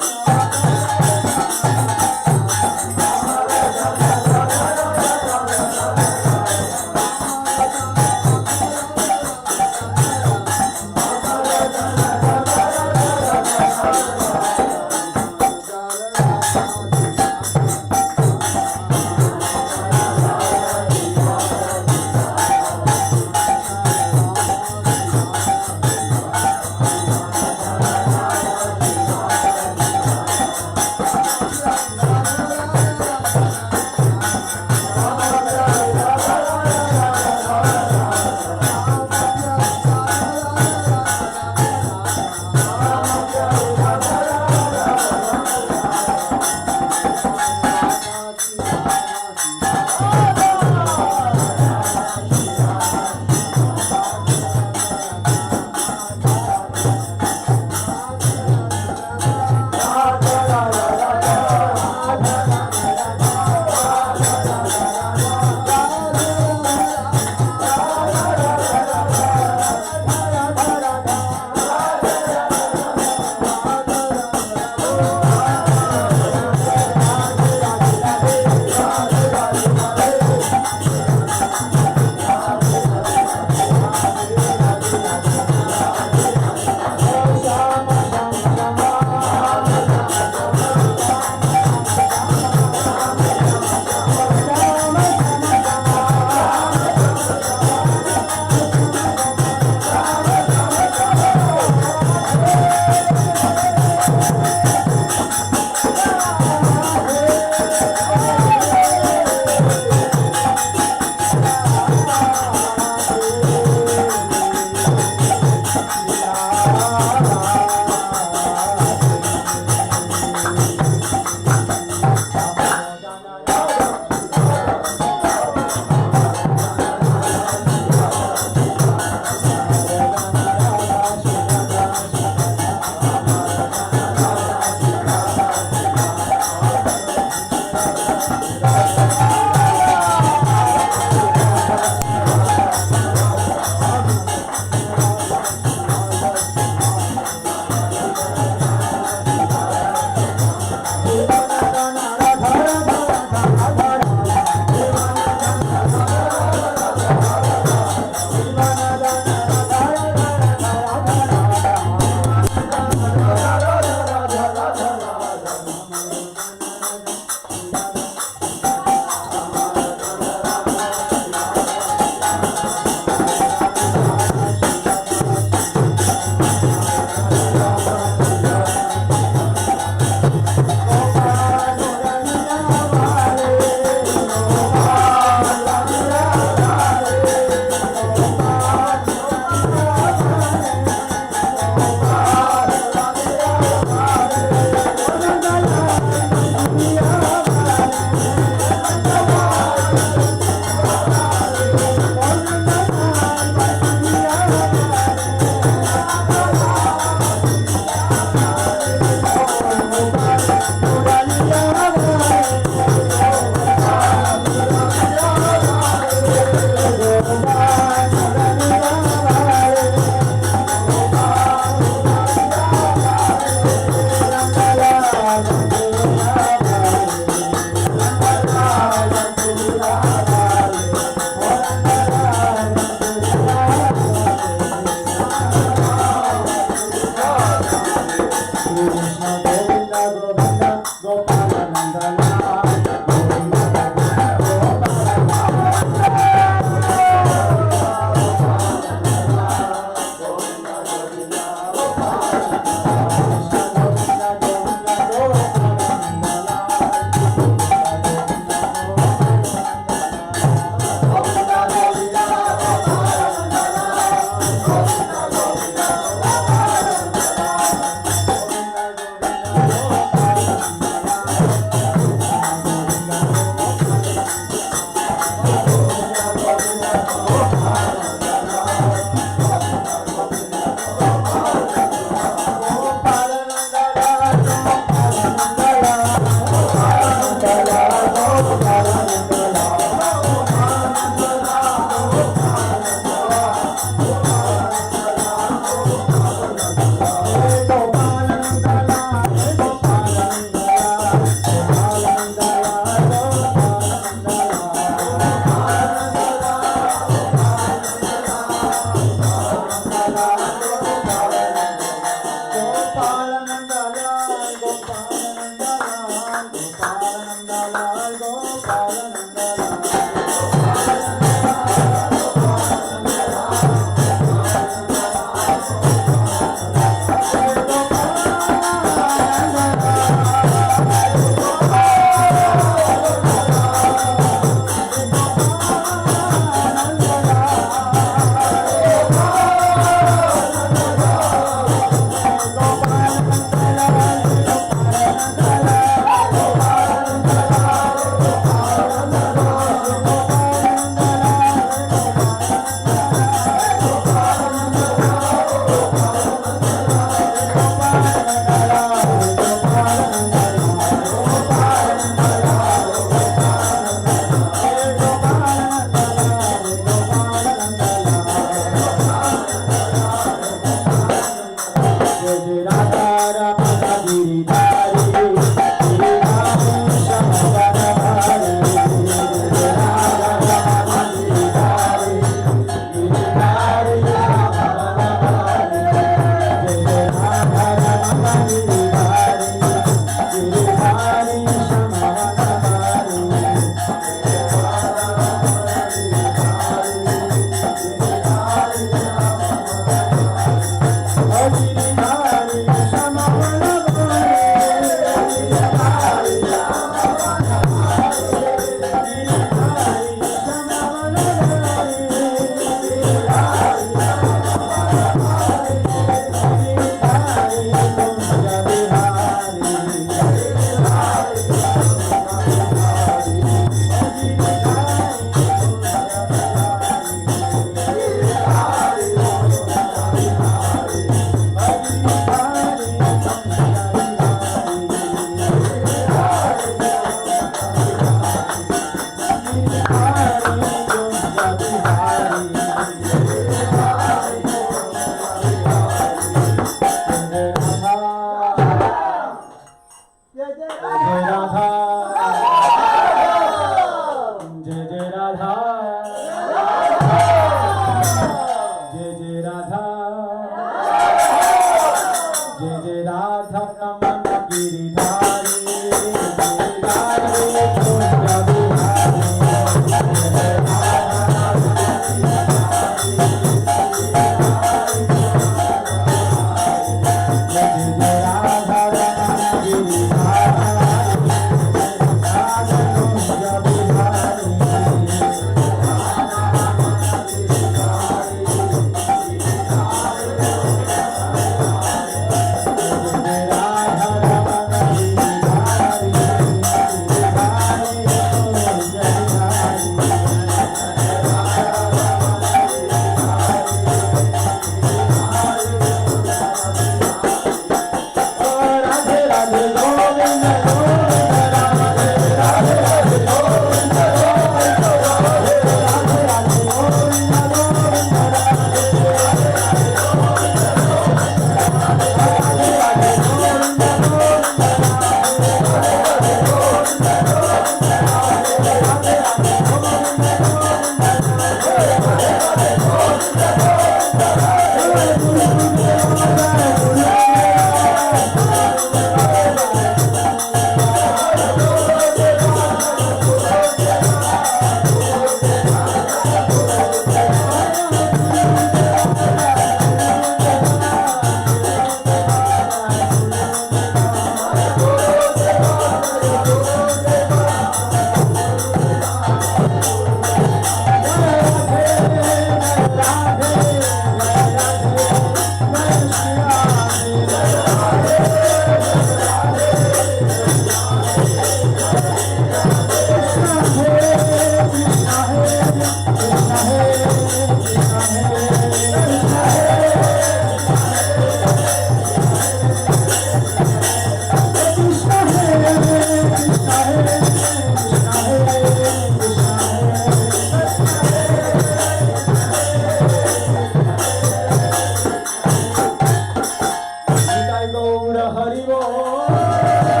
Gaura Hari Bol.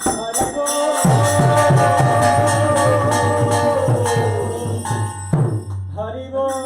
Hari Bol. Hari Bol.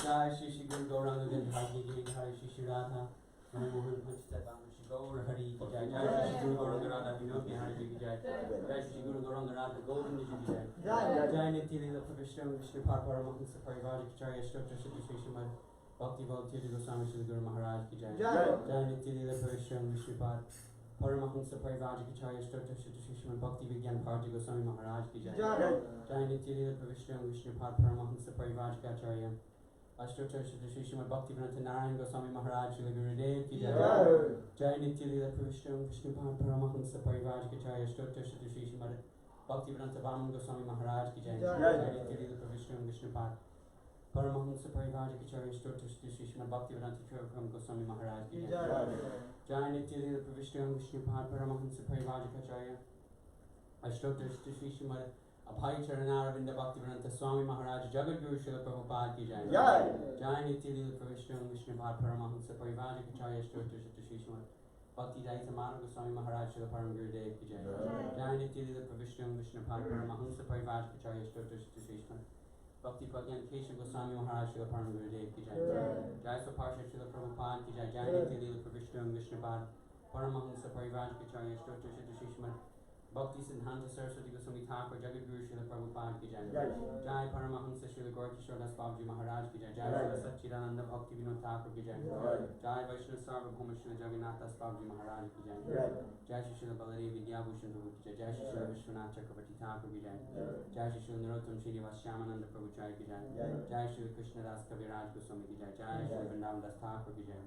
Jai Shri Shri Guru Gauranga Gandhari Giri Hari Shri Shri Radha Mani Mohan Panchitata Shri Gaur Hari Ki Jai Jai Shri Shri Guru Gauranga Radha Vinod Bihari Ji Ki Jai Jai Shri Shri Guru Gauranga Radha Govinda Ji Ki Jai Jai Nitya Leela Pravishram Vishnu Parpara Mahansa Parivari Ki Jai Ashtakta Shri Shri Shrimad Bhakti Bhakti Goswami Shri Guru Maharaj Ki Jai Jai Nitya Leela Pravishram Vishnu Paramahansa Parivari Ki Jai Ashtakta Shri Shri Shrimad Bhakti Vigyan Bharati Goswami Maharaj Ki Jai Jai Nitya Leela Pravishram Vishnu Paramahansa Parivari Ki Jai Ashtakta Shri Shri Shrimad Bhakti Vinata Narayan Goswami Maharaj Shri Gurudev Ki Jai Jai Nitya Leela Pravishram Vishnu Paramahansa Parivari Ki Jai Ashtakta Shri Shri Shrimad Bhakti Vinata Vaman Goswami Maharaj Ki Jai Jai Nitya Leela Pravishram Vishnu Paramahansa Parivari Ki Jai Ashtakta Shri Shri Shrimad Bhakti Vinata Vaman Goswami Maharaj Ki Jai Jai Nitya Leela Pravishram Vishnu Paramahansa Parivari Ki Jai Ashtakta Shri Shri Shrimad Abhay Charanaravinda Bhaktivedanta Swami Maharaj Jagat Guru Srila Prabhupada Ki Jai Jai Nitya Leela Pravishram Vishnu Paramahansa Parivari Ki Jai Ashtakta Shri Shrimad Bhakti Daita Madhav Goswami Maharaj Srila Param Gurudev Ki Jai Jai Nitya Leela Pravishram Vishnu Paramahansa Parivari Ki Jai Ashtakta Shri Shrimad Bhakti Pragyan Keshav Goswami Maharaj Srila Param Gurudev Ki Jai Jai Saparsha Srila Prabhupada Ki Jai Jai Nitya Leela Pravishram Vishnu Paramahansa Parivari Ki Jai Ashtakta Shri Shrimad Bhakti Siddhanta Saraswati Goswami Thakur Jagat Guru Srila Prabhupada Ki Jai Jai Paramahansa Srila Gaur Kishore Das Babaji Maharaj Ki Jai Jai Srila Satchidananda Bhakti Vinod Thakur Ki Jai Jai Vaishnava Sarvabhauma Srila Jagannath Das Babaji Maharaj Ki Jai Jai Shri Srila Baladev Vidyabhushan Prabhu Ki Jai Jai Shri Srila Vishwanath Chakravarti Thakur Ki Jai Jai Shri Srila Narottam Srinivas Shyamananda Prabhu Chai Ki Jai Jai Shri Krishna Das Kaviraj Goswami Ki Jai Jai Shri Vrindavan Das Thakur Ki Jai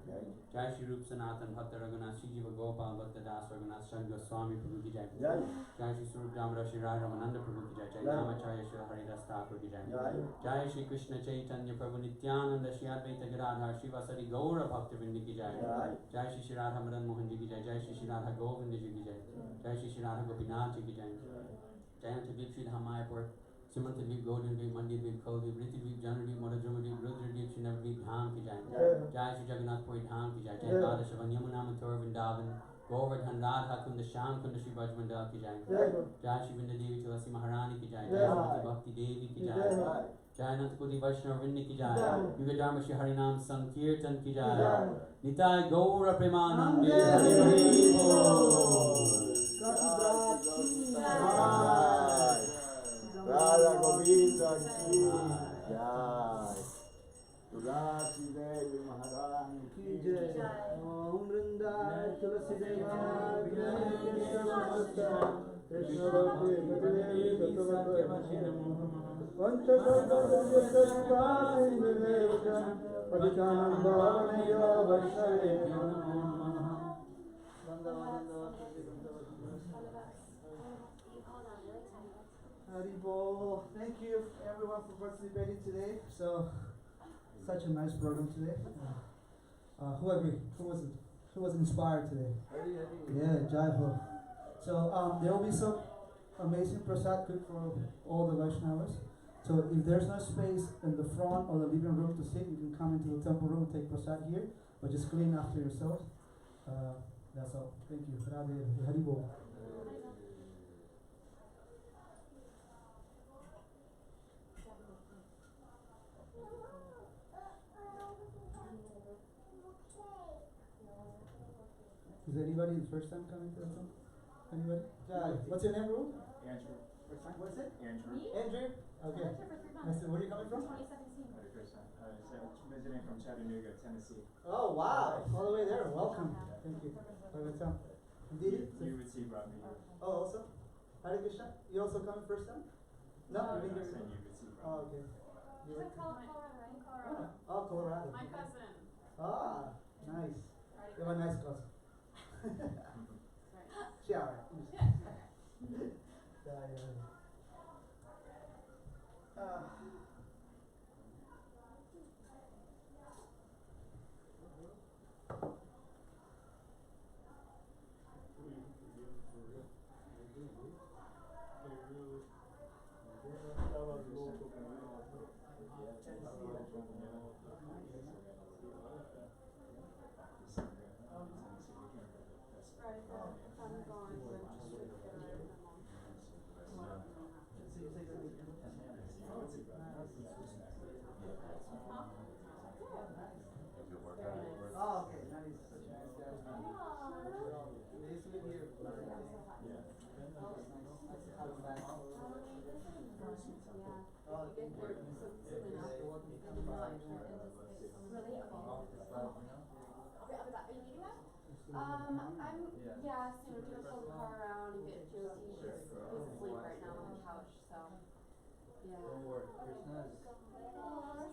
Jai Shri Rup Sanatan Bhakta Raghunath Shri Jiva Gopal Bhakta Das Raghunath Shri Goswami Prabhu Ki Jai Jai Shri Surup Damodar Shri Radha Ramananda Prabhu Ki Jai Jai Namacharya Shri Haridas Thakur Ki Jai Jai Shri Krishna Chaitanya Prabhu Nityananda Shri Advaita Gadadhar Shri Vasari Gaura Bhaktivinoda Ki Jai Jai Shri Shri Radha Madan Mohan Ji Ki Jai Jai Shri Shri Radha Govinda Ji Ki Jai Jai Shri Shri Radha Gopinath Ji Ki Jai Jai Antadvip Shri Dhamayapur Simantadvip Godandvip Mandidvip Koldvip Ritidvip Janadvip Madhudramadvip Rudradvip Shri Navadvip Dham Ki Jai Jai Shri Jagannath Puri Dham Ki Jai Jai Gadashavan Yamunam Tor Vrindavan Govardhan Radha Kunda Shyam Kunda Shri Braj Mandal ki jai. Jai Ho. Jai Shri Vrinda Devi Tulasi Maharani ki jai. Jai Jai Ho. Shrimati Bhakti Devi ki Jai jai. Ho. Jai Ananta Koti Vaishnava Vrinda ki jai. Jai Ho. Yuga Dharma Shri Harinam Sankirtan ki jai. Jai Ho. Nitai Gaura Premanande Jai Hari Ho. Hari Bol. Radha Govinda ki jai. Tulasi Devi Maharani ki jai. Om Vrinda Tulasi Deva Krishna Namaste Krishna Bhakti Bhakti Sattva Haribol. Thank you everyone for participating today. So, such a nice program today. Who agreed? Who was inspired today? Yeah, Jai Ho. So there will be some amazing prasad cooked for all the Vaishnavas. So if there's no space in the front or the living room to sit, you can come into the temple room and take prasad here, but just clean after yourselves. That's all. Thank you. Radhe Haribol. Is anybody the first time coming to the temple? Anybody? What's your name, bro? Andrew. First time? What's it? Andrew. Andrew? Okay. Nice to, where are you coming from? Visiting from Chattanooga, Tennessee. Oh, wow. All the way there. Welcome. Thank you. Welcome. Indeed. UC brought me here. Oh, also? Hare Krishna? You also coming first time? No, you didn't Saying get UC brought Oh, me. okay. He's in Colorado, right? Colorado. Oh, Colorado. My cousin. Ah, nice. You have a nice cousin. She alright. Oh, okay. Nice. Such a nice guy. They used to live here. I'm do a full car around and get Josie. He's asleep right now on the couch, so yeah. Don't worry, Krishna is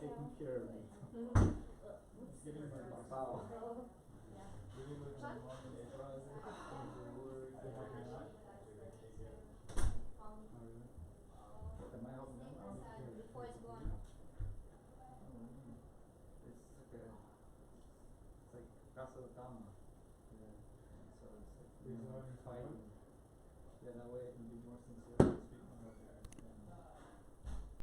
taking care of me. Giving me my power. Giving me my money, my brother, the word, Am I helping them? Before it's gone. It's like Casa Dama. Yeah. So it's like resolving fighting. Yeah, that way I can be more sincere.